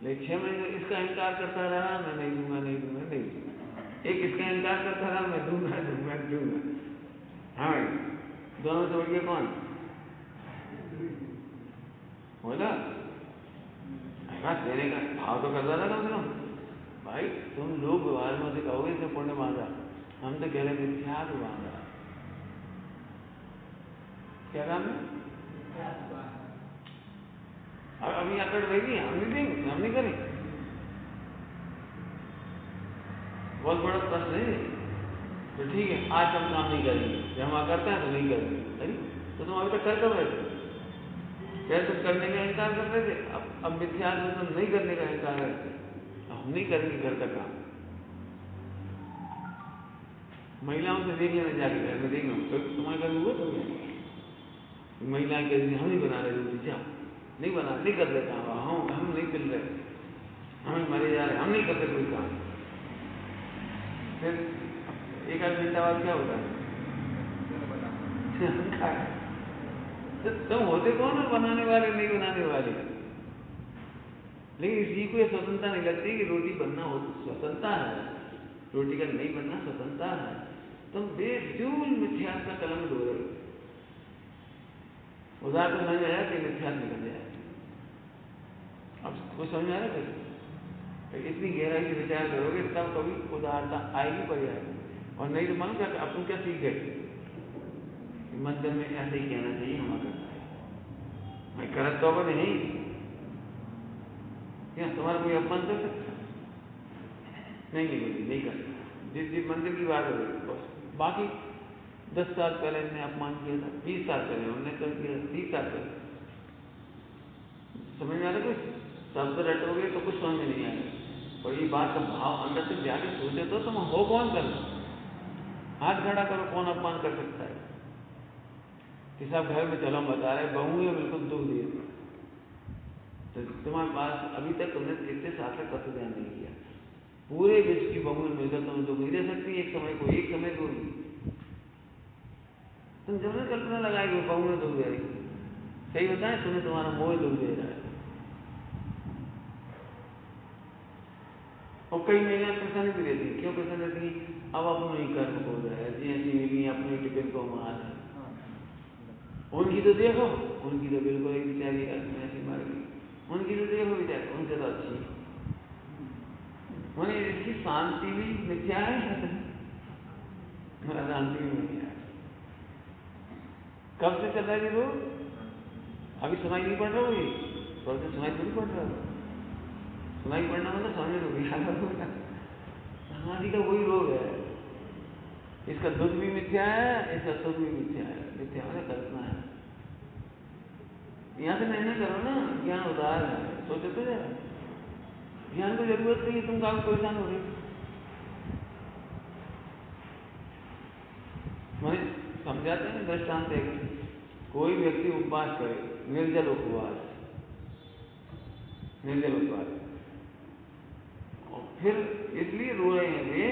लेकिन 6 महीने इसका अहंकार करता रहा, मैं नहीं दूंगा। एक इसका अहंकार करता रहा, मैं दूंगा। हाँ भाई, दोनों से बढ़ गया कौन? बोला देने का भाव तो करता था कम से कम। भाई तुम लोग व्यवहार में से कहोगे इसने पुण्य मांगा, हम तो कह रहे मिथ्या मांगा। क्या काम है? अभी अकड़ रहेगी, हम नहीं देंगे, हम नहीं करेंगे। बहुत बड़ा प्रश्न है। तो ठीक है, आज हम काम नहीं करेंगे, जब हम करते हैं तो नहीं करेंगे। अरे तो तुम अभी तक कर कब रहे थे? क्या तुम करने का इनकार कर रहे थे? अब मिथ्या में तुम नहीं करने का इनकार है, हम नहीं करेंगे घर का काम। महिलाओं से देख लेना, जाके घर में देखना, तुम्हारे घर में हुआ तो महिलाएं कहती हम नहीं बना रहे रोटी, जाओ नहीं बना, नहीं कर रहे काम, हम नहीं मिल रहे, हम मरे जा रहे, हम नहीं करते कोई काम। फिर 1-8 घंटा बाद क्या होता है? तो तुम होते कौन हो बनाने वाले, नहीं बनाने वाले? लेकिन इसी को ये स्वतंत्रता नहीं लगती कि रोटी बनना हो स्वतंत्रता है, रोटी का नहीं बनना स्वतंत्रता है। तुम बेफजूल मिथ्यात्व का कलम ढो रहे हो। उदाहरण तो समझ आया कि मिथ्यात्व निकल जाए। अब वो समझ आ रहा है, तो इतनी गहराई से विचार करोगे तब कभी उदारता आएगी, पर जाएगी। और नहीं तो मन क्या, अपन क्या सीख गए? मंदिर में ऐसे ही कहना चाहिए, हम करता है, मैं करत तो नहीं, क्या तुम्हारा कोई अपमान कर सकता? नहीं कर सकता। जिस मंदिर की बात हो रही, बस बाकी 10 साल पहले हमने अपमान किया था, 20 साल पहले हमने कर किया, 30 साल पहले। समझ में आ रहा कुछ? शब्द रटोगे तो कुछ समझ में नहीं आएगा, और ये बात का भाव अंदर से जाके सोचे तो तुम हो कौन करना? हाथ खड़ा करो, कौन अपमान कर सकता है? कि सब घर में चलो, बता रहे बहू है बिल्कुल दुख दिए, तो तुम्हारे पास अभी तक तुमने कितने साल तक तत्व ध्यान नहीं किया। पूरे विश्व की बहू मिलकर तुम दुख नहीं दे सकती एक समय को तुम जब कल्पना लगाएगी बहू में दुख दे रही, सही होता है, तुम्हें तुम्हारा मोह दुख दे रहा है। और कई महिलाएं प्रसन्न भी रहती, क्यों प्रसन्न रहती? अब अपने ही कर्म हो रहा है, जैसी मिली अपने टिफिन को मार है। उनकी तो देखो, उनकी तो बिल्कुल एक बेचारी ऐसी मार गई, उनकी तो देखो बेचारी, उनसे तो अच्छी। उन्हें इसकी शांति भी मिथ्या है, शांति भी मिथ्या है। कब से चल रहा है वो? अभी सुनाई नहीं पड़ रहा हो, ये थोड़ा सा सुनाई थोड़ी पड़ रहा हो। सुनाई पड़ना मतलब समझ लो होगा। समाधि का वही रोग है, इसका दुख भी मिथ्या है, इसका सुख भी मिथ्या है। मिथ्या है कल्पना है। यहाँ से निर्णय करो ना, ज्ञान उदार है, सोचो तो जरा, ज्ञान को जरूरत नहीं है, तुम काम परेशान हो रहे। मैं समझाते हैं दृष्टांत है, कोई व्यक्ति उपवास करे, निर्जल उपवास, निर्जल उपवास, और फिर इसलिए रो रहे हैं वे,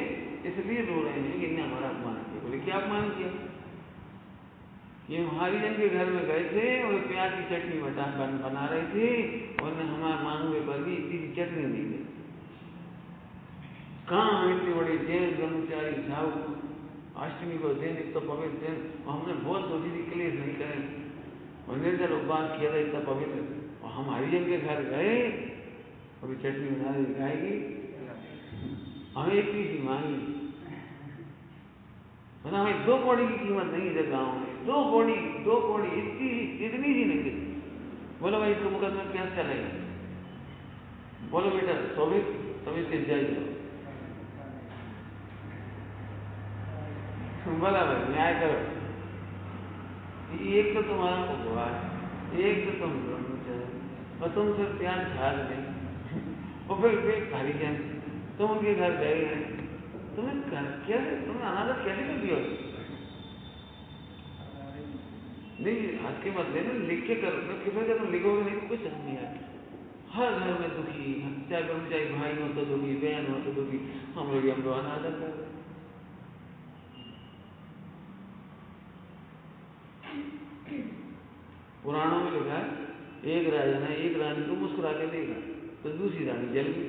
इसलिए रो रहे हैं कि इन्हें हमारा अपमान किया। बोले क्या अपमान किया? ये हरिजन के घर में गए थे और प्याज की चटनी बना रहे थे, और उन्हें हमारे मांगने पर भी इतनी चटनी दी गई। कहाँ इतने बड़े जैन ब्रह्मचारी साहब, अष्टमी को दिन इतना पवित्र दिन, और हमने बहुत सोची थी क्लेश नहीं करें, और निर्जल उपवास किया था इतना पवित्र, और हम हरिजन के घर गए, अभी चटनी बना रही खाएगी, हमें एक चीज मांगी, मतलब हमें 2 कौड़ी की कीमत नहीं इधर गाँव में, 2 कौड़ी इतनी ही नहीं थी। बोलो भाई इसको मुकदमे में क्या चलेगा? बोलो बेटा सभी से जाइए, बोला भाई न्याय करो। एक तो तुम्हारा उपवास, एक तो तुम ब्रह्मचारी, और तुम फिर प्याज खा रहे, और फिर हरिजन, तुम उनके घर गए हैं, तुम्हें क्या, तुमने अनादर कैसे कर दिया? नहीं हद के मत लेना, लिख के करो, तुम लिखोगे नहीं तो कुछ समझ नहीं आया। हर घर में दुखी, चाहे ब्रह्मचारी भाई हो तो दुखी, बहन हो तो दुखी, हम लोग अनादर कर रहे। पुराणों में लिखा है, एक राजा ने एक रानी को मुस्कुरा के देखा, तो दूसरी रानी जल गई।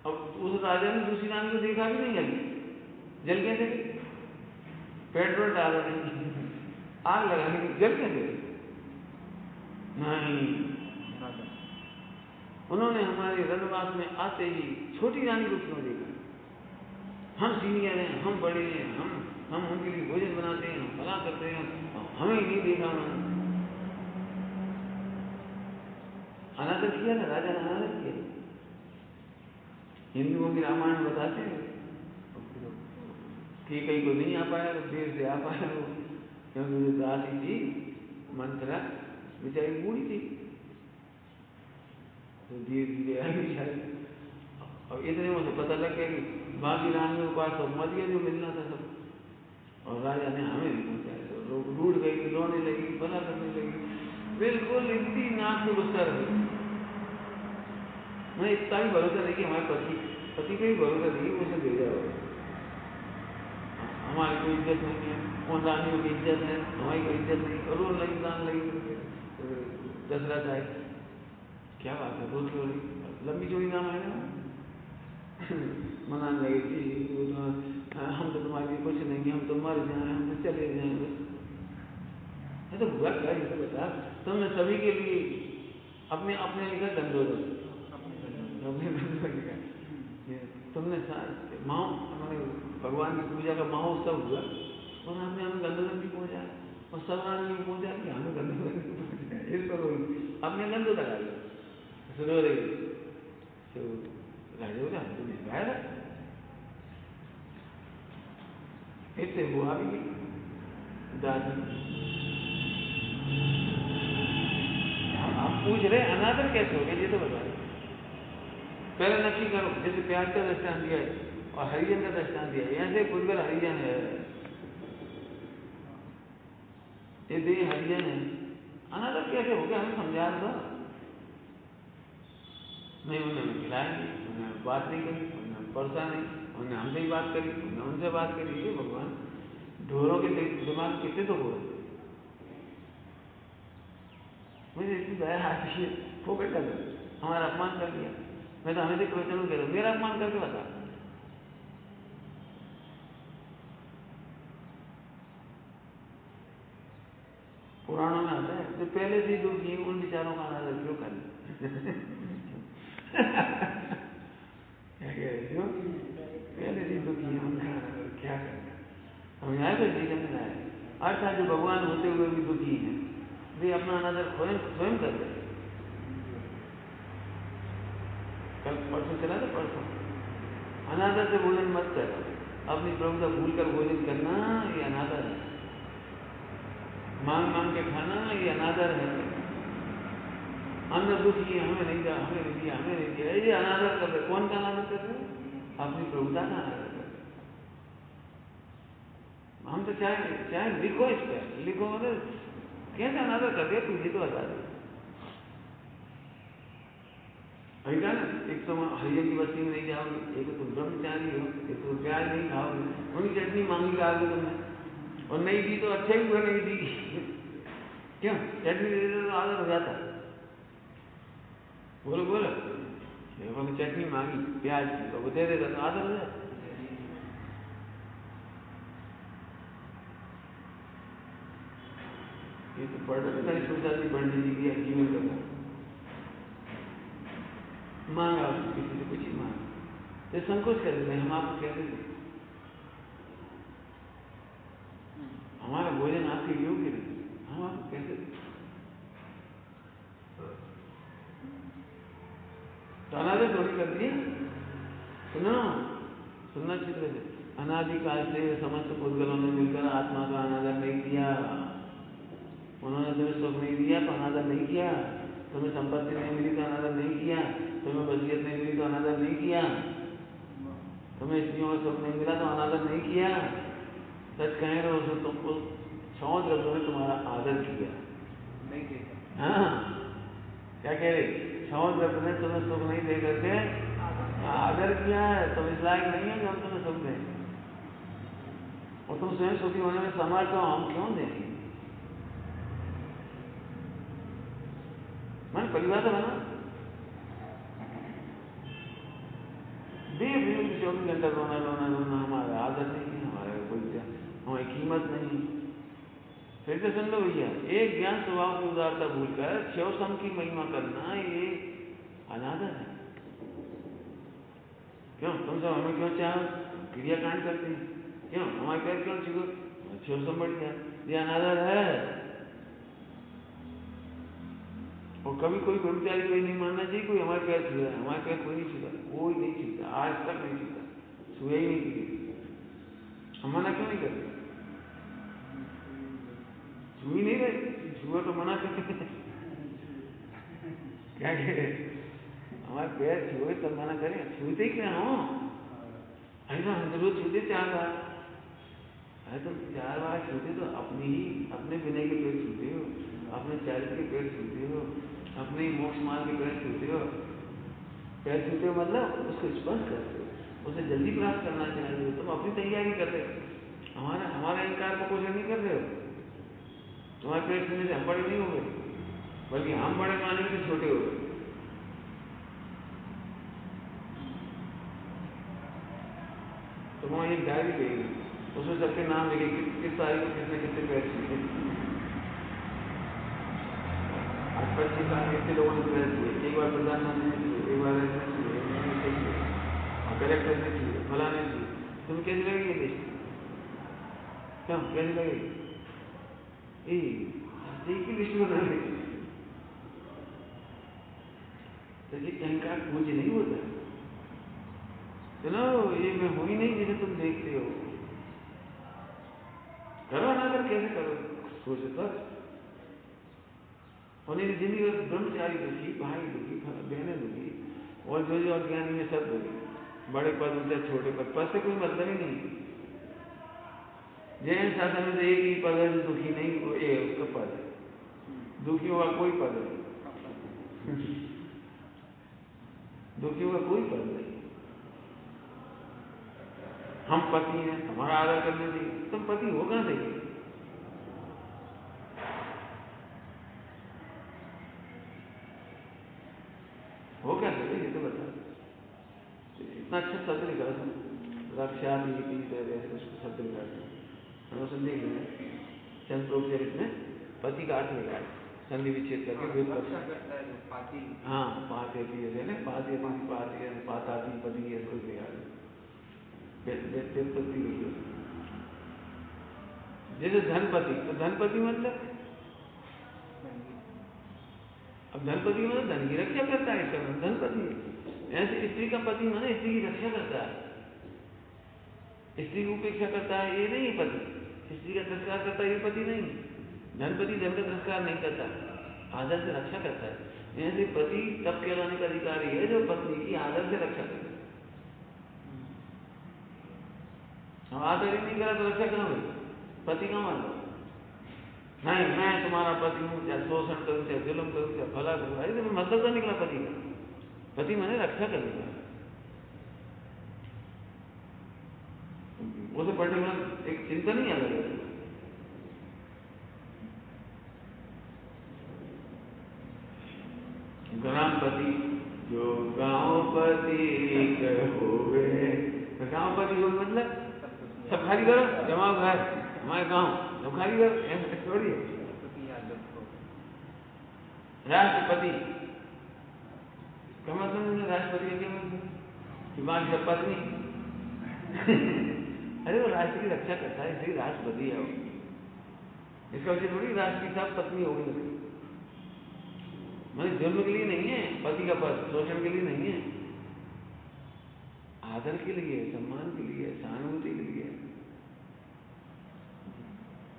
अब उस राजा ने दूसरी रानी को देखा भी नहीं, जल कैसे गई? पेट्रोल डाला नहीं, आग लगाने की, जल कैसे गई? नहीं, उन्होंने हमारे रनवास में आते ही छोटी रानी को क्यों देखा? हम सीनियर हैं, हम बड़े हैं, हम उनके लिए भोजन बनाते हैं, हम भला करते हैं, हमें ही नहीं देखा उन्होंने। अनादर किया ना, राजा ने अनादर किया। हिंदुओं की रामायण बताते हैं कि कहीं को नहीं आ पाया, तो देर से आ पाया वो, क्योंकि जो दासी थी मंत्रा बेचारी बूढ़ी थी, तो धीरे धीरे आई शायद। और इतने मुझे पता लग गया कि बाकी रानियों के पास तो मर गया जो मिलना था सब, और राजा ने हमें नहीं पहुंचाया, तो लोग रूठ गई, रोने लगी, भला करने लगी, बिल्कुल इतनी नाक में गुस्सा रही। मैं इतना भी भरोसा नहीं कि हमारे पति का भी भरोसा नहीं उसे भेजा होगा, हमारी कोई इज्जत नहीं है, उन रानियों की इज्जत है, हमारी कोई इज्जत नहीं, और रोज लगी दान लगी। दशरथ आए, क्या बात है रोज क्यों रही? लंबी चौड़ी नाम है ना, मनाने लगी थी, हम तो तुम्हारे लिए कुछ नहीं, हम तो मर जाए, हम तो चले जाएंगे। तो हुआ क्या ये तो बता, तुमने सभी के लिए अपने अपने लिखा गंदोदन, तुमने भगवान की पूजा का महोत्सव हुआ, और आपने हमें गंदोदन भी पहुंचाया, और सब रानी भी पहुंचा कि हमें गंदोदन भी पहुंचाया, इस पर अपने गंदो लगा लिया, रो रही तो राजा बोला हम तो भिजवाया था, इससे वो आ भी गई दादी। आप पूछ रहे अनादर कैसे हो गए, ये तो बता रहे। पहले नक्की करो, जैसे प्याज का दृष्टान दिया है और हरिजन का दृष्टान दिया है, यहाँ से पुष्कर हरिजन है, ये देह हरिजन है, अनादर कैसे हो गया? हमें समझा दो। नहीं उन्होंने खिलाया नहीं, उन्होंने बात नहीं करी, उन्होंने परसा नहीं, उन्होंने हमसे ही बात करी, उन्होंने उनसे बात करी। ये भगवान ढोरों के दिमाग कितने तो हुए, मुझे इतनी दया आती है, फोकट कर दो, हमारा अपमान कर दिया, मैं तो हमें क्वेश्चन कह रहा हूँ, मेरा अपमान करके बता। पुराणों में आता है तो पहले से दुखी उन विचारों का अनादर क्यों कर क्यों पहले से दुखी है उनका अनादर क्या करना? समझ आया? तो नहीं समझ आया? अर्थात जो भगवान होते हुए भी दुखी है, इसलिए अपना अनादर स्वयं कर दे। कल परसों चला था, परसों अनादर से भोजन मत कर। अपनी प्रभुता भूल कर भोजन करना ये अनादर है। मांग के खाना ये अनादर है। अंदर दुखी हमें नहीं दिया, हमें नहीं दिया, हमें नहीं दिया, ये अनादर कर रहे। कौन का अनादर कर रहे? अपनी प्रभुता का अनादर कर रहे। हम तो चाहे लिखो, इस पर लिखो, मतलब कैसे अनादर कर दिया तुझे, तो बता दे। ऐसा ना, एक तो हरिजन की बस्ती में नहीं जाओगे, एक तो तुम ब्रह्मचारी हो, एक तो प्याज नहीं खाओगे, उनकी चटनी मांगी खाओगे तुमने, और नहीं दी तो अच्छा ही हुआ नहीं दी। क्यों? चटनी दे देते तो आदर हो जाता। बोलो बोलो, देखो मैं चटनी मांगी प्याज की, तो वो दे देता तो आदर हो जाता। ये तो पढ़ रहे थे सोचा पंडित जी की जीवन कथा, मांगा किसी से कुछ ही मांगा, तो संकोच कर देते हम आपको कैसे दें, हमारा भोजन आपके योग्य नहीं, हम आपको कैसे दें? तो अनादर थोड़ी कर दिया। सुनो, सुनना चित्र है। अनादिकाल से समस्त पुद्गलों ने मिलकर आत्मा का अनादर नहीं किया। उन्होंने तुम्हें सुख नहीं दिया तो अनादर नहीं किया, तुम्हें संपत्ति नहीं मिली तो अनादर नहीं किया, तुम्हें वसीयत नहीं मिली तो अनादर नहीं किया, तुम्हें स्त्रियों का सुख नहीं मिला तो अनादर नहीं किया। सच कह रहे हो, उसने तुमको 100 द्रव्यों ने तुम्हारा आदर किया नहीं किया। हाँ, क्या कह रहे? 100 द्रव्यों ने तुम्हें सुख नहीं दे करके आदर किया है। तुम इस लायक नहीं है कि हम तुम्हें सुख दें, और तुम स्वयं सुखी होने में समर्थ हो, हम क्यों देंगे? मैंने परिभाषा बना देव 24 घंटा रोना रोना रोना, हमारा आदर नहीं है, हमारा कोई हमारी कीमत नहीं। फिर से सुन लो भैया, एक ज्ञान स्वभाव की उदारता भूलकर शिव सम की महिमा करना ये अनादर है। क्यों? तुम सब हमें क्यों चाहो? क्रियाकांड करते हैं, क्यों? हमारे पैर क्यों छुओ? शिव सम बढ़ गया, ये अनादर है। और कभी कोई ब्रह्मचारी कोई नहीं मानना चाहिए कोई हमारे पैर छू रहा है। हमारे पैर कोई नहीं छूता, कोई नहीं छूता, आज तक नहीं छूता, छुए ही नहीं किसी। हम मना क्यों नहीं करते? छू ही नहीं रहे, छुआ तो मना करते। क्या कह रहे? हमारे पैर छुए तब मना करें, छूते क्या हो? ऐसा हम जरूर छूते 4 बार, अरे तुम 4 बार छूते तो अपने विनय के पैर छूते हो, अपने चारित्र के पैर छूते हो, अपने मोक्ष मार्ग के पैर छूते हो। पैर छूते हो मतलब उसको स्पर्श करते हो, उसे जल्दी प्राप्त करना चाहिए, तुम अपनी तैयारी कर रहे हो। हमारा इनकार को पोषण नहीं कर रहे हो। तुम्हारे पैर छूने से हम बड़े नहीं हो गए, बल्कि हम बड़े माने से छोटे हो गए। तो वहां एक डायरी देगी, उसमें सबके नाम लिखे, किस तारीख को किसने कितने पैर छूटे। 25 साल कितने लोगों ने पैर छुए, एक बार प्रधानमंत्री ने छुए, एक बार ऐसे छुए, और कलेक्टर ने छुए, फलाने छुए। तुम्हें कैसे लगेगी ये लिस्ट? क्यों कैसे लगेगी? की लिस्ट बना लेगी। तो ये अहंकार पूज्य नहीं होता। सुनो, ये मैं हुई नहीं जिसे तुम देखते हो। करो ना, अगर कैसे करो, सोचो तब। और नहीं जिंदगी ब्रह्मचारी दुखी, भाई दुखी, बहनें दुखी, और जो अज्ञानी है सब दुखी। बड़े पद होते, छोटे पद से कोई मतलब ही नहीं। जैन शासन में तो एक ही पद है जो दुखी नहीं, वो उसका पद है। दुखी हुआ कोई पद नहीं। दुखी हुआ कोई पद नहीं। हम पति हैं, हमारा आदर करने चाहिए। तुम पति हो कहां से? हो क्या सके, ये तो बता। इतना अच्छा शब्द लिखा था, रक्षा कुछ शब्द लिखा था, उसने देख लिया चंद्रोपचरित में पति का अर्थ लिखा है, संधि विच्छेद करके हाँ पाते पाताती पति कुछ लिखा है, व्युत्पत्ति लिखी है। जैसे धनपति, तो धनपति मतलब अब धनपति मतलब धन की रक्षा करता है, इसका मतलब धनपति है। ऐसे स्त्री का पति माने स्त्री की रक्षा करता है, स्त्री की उपेक्षा करता है, ये नहीं पति। स्त्री का तिरस्कार करता है, ये पति नहीं। धनपति धन का तिरस्कार नहीं करता, आदर से रक्षा करता है। ऐसे पति तब कहलाने का अधिकारी है जो पत्नी की आदर से रक्षा करे। हम आदर ही नहीं करा तो रक्षा कहाँ हुई? पति कहाँ मान लो? नहीं, मैं तुम्हारा पति हूँ, चाहे शोषण करूँ, चाहे जुल्म करूँ, चाहे भला करूँ, ऐसे मतलब तो निकला पति का। पति माने रक्षा करने का। उसे पर्टिकुलर एक चिंता नहीं अलग है। ग्रामपति जो गांवपति होवे, गांवपति हो मतलब सब खाली करो, जमाओ घर, हमारे गांव सब खाली करो, ऐसे थोड़ी है। राष्ट्रपति का मतलब राष्ट्रपति के दिमाग सब पत्नी अरे वो राष्ट्र की रक्षा करता है, इसलिए राष्ट्रपति है वो। इसका वजह थोड़ी राष्ट्र की सब पत्नी होगी, मैंने जुल्म के लिए नहीं है, पति का पद शोषण के लिए नहीं है, आदर के लिए, सम्मान के लिए, सहानुभूति के लिए।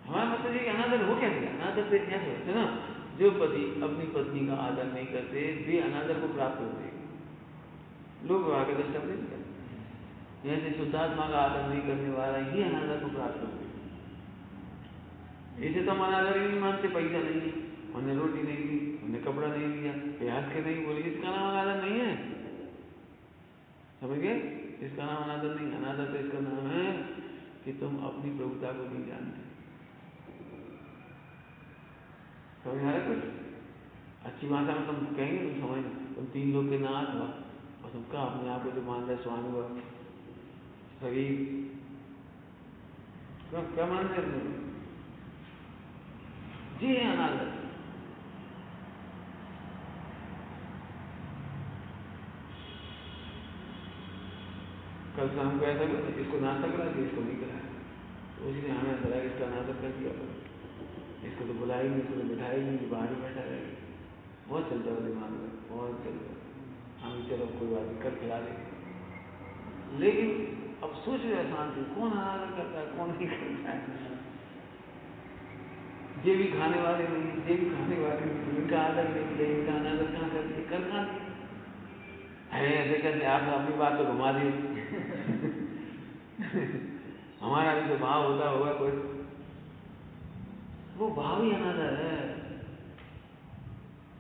हमारा मतलब ये अनादर हो क्या गया? अनादर से क्या सोचते ना, जो पति अपनी पत्नी का आदर नहीं करते वे अनादर को प्राप्त होते हैं। लोग विवाह का दृष्टा नहीं करते, जैसे शुद्धात्मा का आदर नहीं करने वाला ही अनादर को प्राप्त होते। इसे तो हम अनादर ही नहीं मानते, पैसा नहीं है, उन्हें रोटी नहीं दी, उन्हें कपड़ा नहीं दिया, प्याज के नहीं बोले, इसका नाम अनादर नहीं है। समझ गए? इसका नाम अनादर नहीं। अनादर तो इसका नाम है कि तुम अपनी प्रभुता को नहीं जानते। समझ आ रहा है कुछ? अच्छी भाषा में तुम कहेंगे, तुम समझ, तुम तीन लोग के नाथ हो और तुम कहा अपने आप को जो मान रहे स्वामी हो, शरीर क्या मानते हैं? जी है अनादर। कल शाम को ऐसा करो, इसको नाश्ता करा दिया, इसको नहीं कराया, तो उसने हमें बताया इसका नाटक कर दिया, इसको तो बुलाई नहीं, इसको तो बिठाई नहीं, बाहर ही बैठा रहेगा। बहुत चलता है दिमाग में, बहुत चलता है। हम चलो कोई बात नहीं, कल खिला देंगे। लेकिन अब सोच रहे शांति, कौन अनादर करता है, कौन नहीं करता है? ये भी खाने वाले नहीं, ये भी खाने वाले नहीं, इनका आदर नहीं किया, इनका अनादर कहाँ कर दिया, कर कहाँ दिया? अरे ऐसे कैसे आपने अपनी बात तो घुमा दी हमारा भी तो भाव होता होगा कोई, वो भाव ही अनादर है।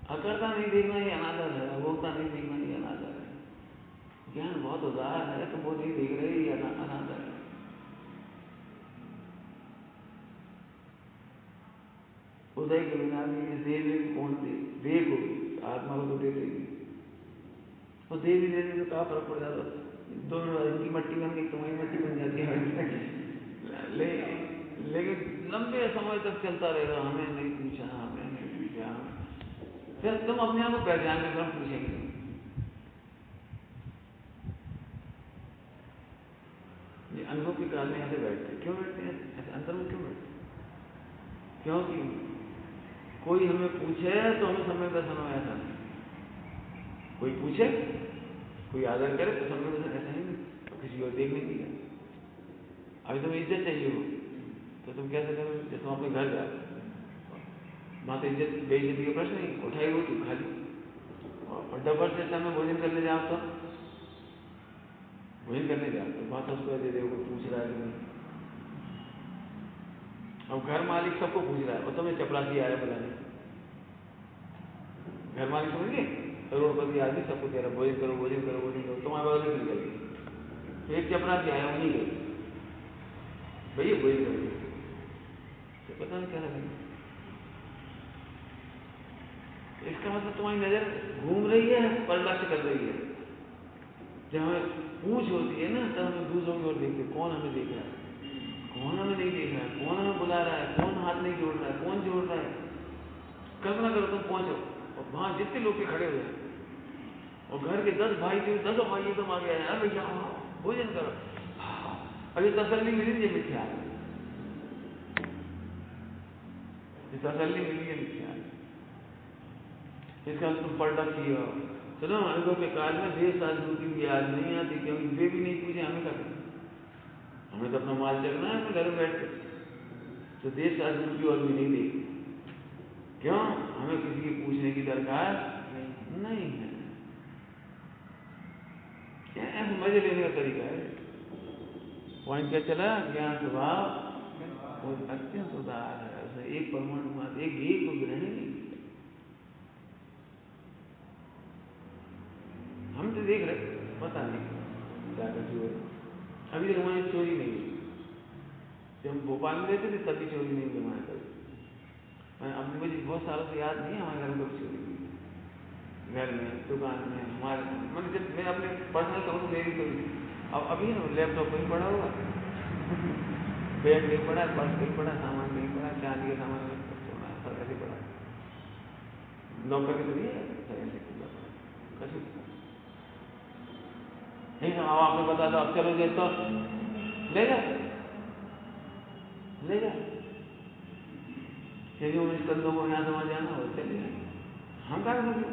अकर्ता नहीं देखना ये अनादर है, अभोक्ता नहीं देखना ये अनादर है। ज्ञान बहुत उदार है, तुम वो नहीं देख रहे, ये अनादर है। उदय के बिना भी इस देह में कौन दे, देह को आत्मा को तो देते ही, वो देह भी देने तो क्या फर्क पड़ जाता, दोनों इनकी मट्टी बन गई, तुम्हारी मट्टी बन जाती है। लेकिन लंबे समय तक चलता रहेगा, हमें नहीं पूछा, हमें नहीं पूछा, फिर तुम अपने आप को पहचान के हम पूछेंगे। ये अनुभव के काल में ऐसे बैठते, क्यों बैठते हैं ऐसे अंतर में, क्यों बैठते? क्योंकि कोई हमें पूछे तो हमें समय दर्शन हो, ऐसा नहीं। कोई पूछे, कोई आदर करे तो समय दर्शन, ऐसा ही नहीं, तो किसी को देखने नहीं गया। अभी तुम्हें इज्जत चाहिए हो तो तुम कैसे करो? जैसे तुम अपने घर जाओ, वहां तो इज्जत बेइज्जती का प्रश्न नहीं, उठाई रोटी खाली, और डबल से समय भोजन करने जाओ तो भोजन करने जाओ तो बात उसको दे दे, वो पूछ रहा है कि नहीं। अब घर मालिक सबको पूछ रहा है और तुम्हें चपरासी आया बुलाने, घर मालिक समझिए करोड़पति आदमी सबको कह रहा भोजन करो, भोजन करो, भोजन करो, तुम्हारे बगल में निकल गई, एक चपरासी आया वो नहीं गई, भैया भोजन करो, तो पता नहीं क्या लगा। इसका मतलब तुम्हारी नजर घूम रही है, परलक्ष्य कर रही है। जब हमें पूछ होती है ना, तब हमें दूसरों की ओर देखते, कौन हमें देख रहा है, कौन हमें नहीं देख रहा है, कौन हमें बुला रहा है, कौन हाथ नहीं जोड़ रहा है, कौन जोड़ रहा है। कल्पना करो तुम पहुंचो और वहां जितने लोग के खड़े हुए और घर के 10 भाई थे, 10 भाई एकदम आ गया है, भैया भोजन करो, अभी तसल्ली मिली ये मिथ्या है, तसल्ली मिली है मिथ्या है। इसका तुम पढ़ रखी हो। चलो अनुभव के काल में देश शास्त्र की भी याद नहीं आती, क्योंकि वे भी नहीं पूछे, हमें क्या करना, हमें तो अपना माल चलना है अपने घर में बैठ के। तो देश शास्त्र की ओर भी नहीं देखी, क्यों, हमें किसी की पूछने की दरकार नहीं है। ऐसे मजे लेने का तरीका है। पॉइंट क्या चला, ज्ञान स्वभाव अत्यंत उदार है, एक परमाणु मात्र, एक को ग्रहण नहीं। हम तो देख रहे, पता नहीं क्या करती हो, अभी तक हमारी चोरी नहीं हुई। जब हम भोपाल में रहते थे तभी चोरी नहीं हुई हमारे कभी। अपनी मुझे बहुत सालों से याद नहीं है हमारे घर में कभी चोरी हुई, घर में, दुकान में, हमारे, मैंने जब मैं अपने पर्सनल कहूँ तो मेरी तो अब अभी ना लैपटॉप कहीं पड़ा होगा, बैग नहीं पड़ा, पर्स नहीं पड़ा, सामान नहीं पड़ा, चांदी का सामान सोना सब ऐसे पड़ा, लॉकर के तो नहीं है सब ऐसे खुला पड़ा कभी नहीं। हम आपने बता दो, अब चलो तो ले जा ले जा, चलिए उन कंधों को यहाँ समझ जाना हो, चलिए हम क्या करेंगे।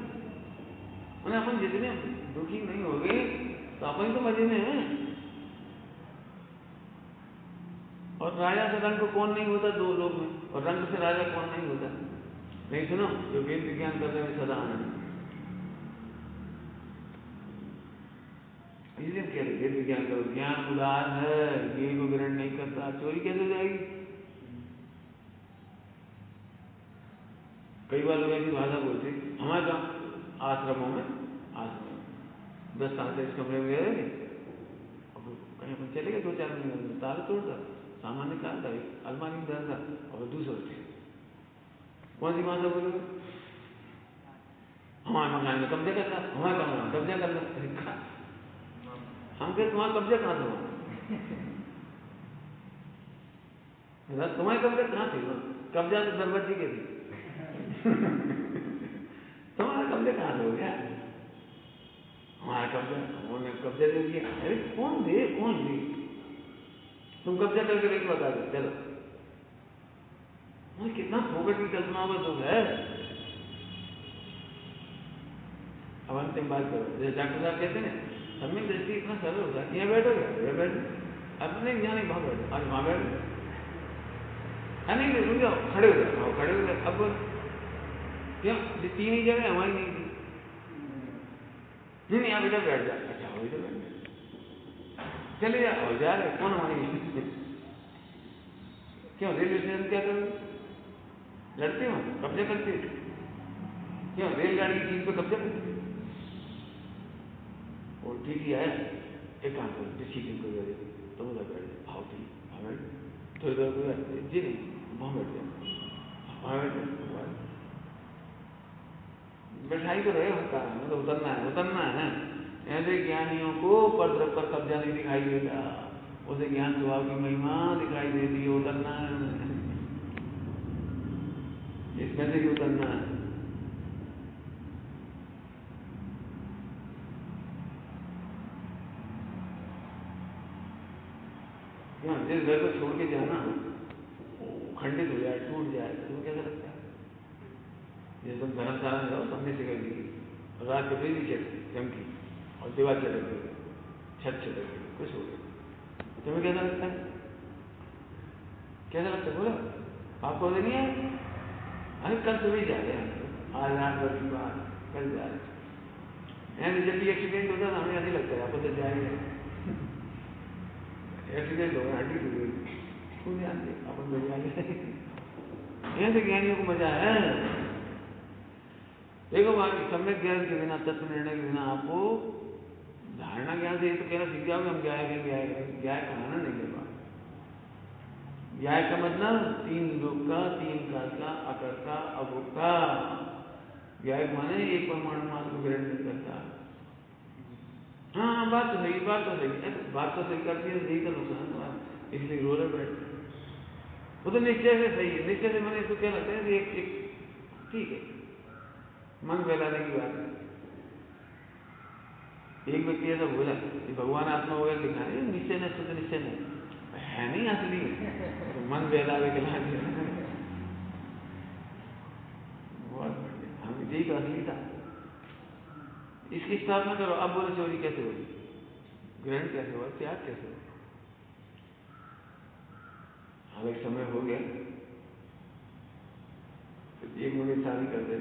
मैंने अपन जितने दुखी नहीं हो गए तो अपन तो मजे में हैं। और राजा से रंग कौन नहीं होता दो लोग में, और रंग से राजा कौन नहीं होता। नहीं सुनो, जो वेद विज्ञान करने में सदा आनंद, इसलिए कह रहे वेद विज्ञान करो, ज्ञान उदार है, ये को ग्रहण नहीं करता, चोरी कैसे हो जाएगी। कई बार लोग ऐसी भाषा बोलते, हमारे गाँव आश्रमों में 10 साल से इस कमरे में रहे, अब कहीं अपन चले गए 2-4 महीने में, ताला तोड़ता, सामान निकालता, अलमारी में डालता और दूसरे कौन सी भाषा बोलोगे, हमारे मकान में कब्जा करता, हमारे कमरे में कब्जा करता। हम कहे तुम्हारा कब्जा कहाँ था, तुम्हारे कब्जा कहाँ थे, कब्जा तो दरवाजे के थे। तुम्हारा कब्जा कहाँ से हो गया, हमारा कब्जा, उन्होंने कब्जा दे दिया। अरे कौन दे, तुम कब्जा करके लेके बता दो, चलो। कितना फोकट की कल्पनाओं में दुख है। अब अंतिम बात करो, जैसे डॉक्टर साहब कहते हैं सम्यक दृष्टि इतना सरल होता है, यहाँ बैठोगे, यहाँ बैठो, अपने यहाँ नहीं वहां बैठो, आज वहां बैठो, नहीं रुक जाओ, खड़े हो जाओ, खड़े हो जाओ। अब क्यों 3 ही जगह हमारी नहीं थी, नहीं यहाँ बेटा बैठ जाए, अच्छा हो इधर बैठ चले जाओ, जा रहे कौन हमारी, क्यों रेलवे स्टेशन क्या करोगे, लड़ते हो, कब्जा करते हो, क्यों रेलगाड़ी की चीज पे कब्जा करते हो। और ठीक ही है, एक काम करो, जिसकी चीज को जाए तो उधर बैठ जाए, आओ ठीक हमें थोड़ी देर को जी नहीं वहां बैठ जाए, वहां बैठ जाए, बैठाई तो रहे होता है, मतलब उतरना है। ऐसे ज्ञानियों को पर द्रव पर कब्जा नहीं दिखाई देता, उसे ज्ञान स्वभाव की महिमा दिखाई देती है, उतरना है, इसमें से ही उतरना है। जिस घर को छोड़ के जाना खंडित हो जाए, टूट जाए, तो तुम्हें कैसा लगता है। जैसे तुम धर्मशाला में जाओ, सामने से कर दी रात को बिजली चमकी और दीवार चटक गई, छत चटक गई, कुछ हो गया, तुम्हें कैसा लगता है, कैसा लगता है बोलो, आपको नहीं है। अरे कल सुबह जा रहे हैं, आज रात भर की बात, कल जा रहे, जब भी एक्सीडेंट होता है हमें ऐसे लगता है आपको तो जाएंगे, एक्सीडेंट हो गया, हड्डी टूट गई, स्कूल जानते अपन लोग जाएंगे, ऐसे ज्ञानियों को मजा है। देखो बाकी सम्यक ज्ञान के बिना, तत्व निर्णय के बिना आपको धारणा ज्ञान से तो कहना सीख जाओगे, हम ज्ञाय कहना नहीं ले पा। ज्ञाय का मतलब 3 लोक का, 3 काल का, अकर्ता अभोक्ता। ज्ञाय माने एक परमाणु मात्र को ग्रहण नहीं करता। हाँ बात तो सही करती है, सही का नुकसान, इसलिए रो रहे बैठते, वो तो निश्चय से सही है। निश्चय से मैंने इसको क्या लगता है, एक ठीक है, मन फैलाने की बात है। एक व्यक्ति ऐसा बोला कि भगवान आत्मा वगैरह दिखाने, निश्चय न शुद्ध निश्चय नहीं है, नहीं असली तो मन फैलावे के लागे बहुत बढ़िया। हम यही तो असली था। इसकी स्थापना करो। अब बोले चोरी कैसे होगी, ग्रहण कैसे होगा, त्याग कैसे होगा? अब एक समय हो गया तो एक मुझे शादी कर दे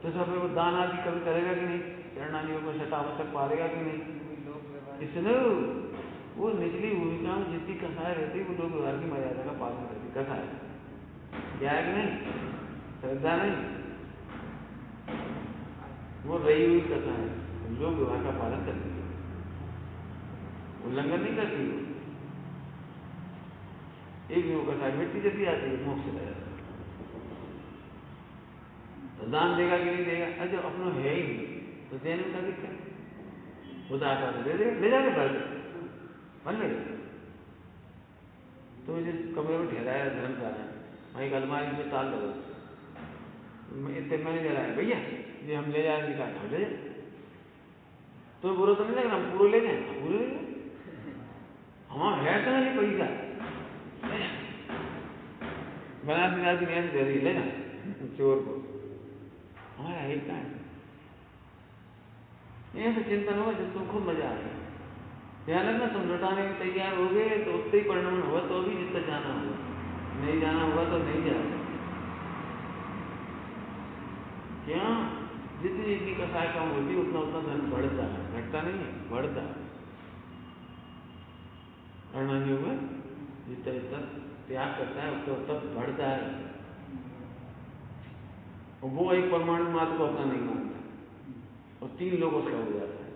तो सब वो दान आदि कभी करेगा कि नहीं, चरणादियों को शतावतक पालेगा कि नहीं? इसलिए वो निचली भूमिका में जितनी कथाएं रहती वो लोग व्यवहार की मर्यादा का पालन करती। कथा है क्या है कि नहीं, श्रद्धा नहीं, वो रही हुई कथा है, लोग व्यवहार का पालन करती है, उल्लंघन नहीं करती। वो एक भी वो कथा मिट्टी जल्दी आती है, मोक्ष चला जाता है। तो दान देगा कि नहीं देगा? अरे जब अपना है ही नहीं तो देने का दिक्कत खुदा आता है, दे देगा, ले जाके भर ले। तो जिस कमरे में ठहराया धर्मशाला, वहीं एक अलमारी में ताल लगा, इतने मैंने जलाया, भैया ये हम ले जाए, निकाल ले जाए। तो बुरा तो नहीं लगेगा, हम पूरे ले जाए, पूरे ले जाए, हमारा है तो नहीं पैसा, बना के दे दी, ले जाए चोर को, हमारा है क्या है? ऐसे चिंतन होगा जब तुम खूब मजा आएगा। ध्यान रखना, तुम लौटाने में तैयार हो गए तो उतने ही परिणाम होगा, तो अभी जितना जाना होगा, नहीं जाना होगा तो नहीं जाएगा। क्या जितनी जितनी कसाय कम होती उतना उतना धन बढ़ता है, घटता नहीं है, बढ़ता है। परिणामियों में जितना जितना त्याग करता है उतना उतना बढ़ता है। और वो एक परमाणु मात्र को अपना नहीं मानता और 3 लोगों से हो जाता है।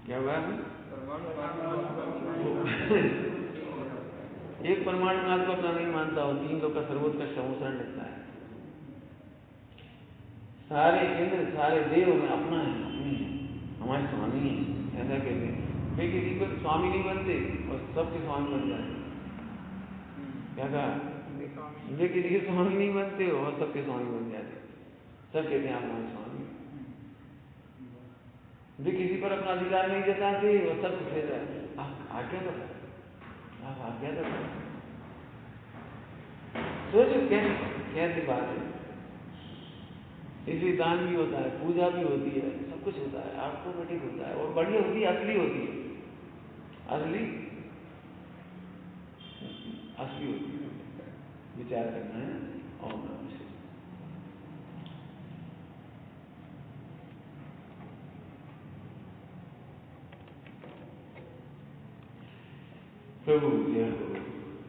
क्या हुआ है? एक परमाणु मात्र को अपना नहीं मानता और 3 लोग का सर्वोत्कृष्ट संवत्सरण लिखता है। सारे इंद्र सारे देव में अपना है, अपनी है, हमारे स्वामी है, ऐसा कहते हैं। वे किसी को स्वामी नहीं बनते और सबके स्वामी बन जाते। क्या कहा? वे किसी के स्वामी नहीं बनते और सबके स्वामी बन जाते। सब कहते हैं आप हमारे स्वामी। वे किसी पर अपना अधिकार नहीं जताते और सब कहते हैं आप आज्ञा दो, आप आज्ञा दो। सोचो कैसी बात है। इसलिए दान भी होता है, पूजा भी होती है, सब कुछ होता है, ऑटोमेटिक होता है और बढ़िया होती है, असली होती है, असली असली होती है। विचार करना है। और प्रभु जय हो।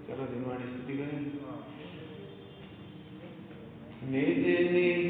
चलो दिनवाणी स्तुति करें। निज निज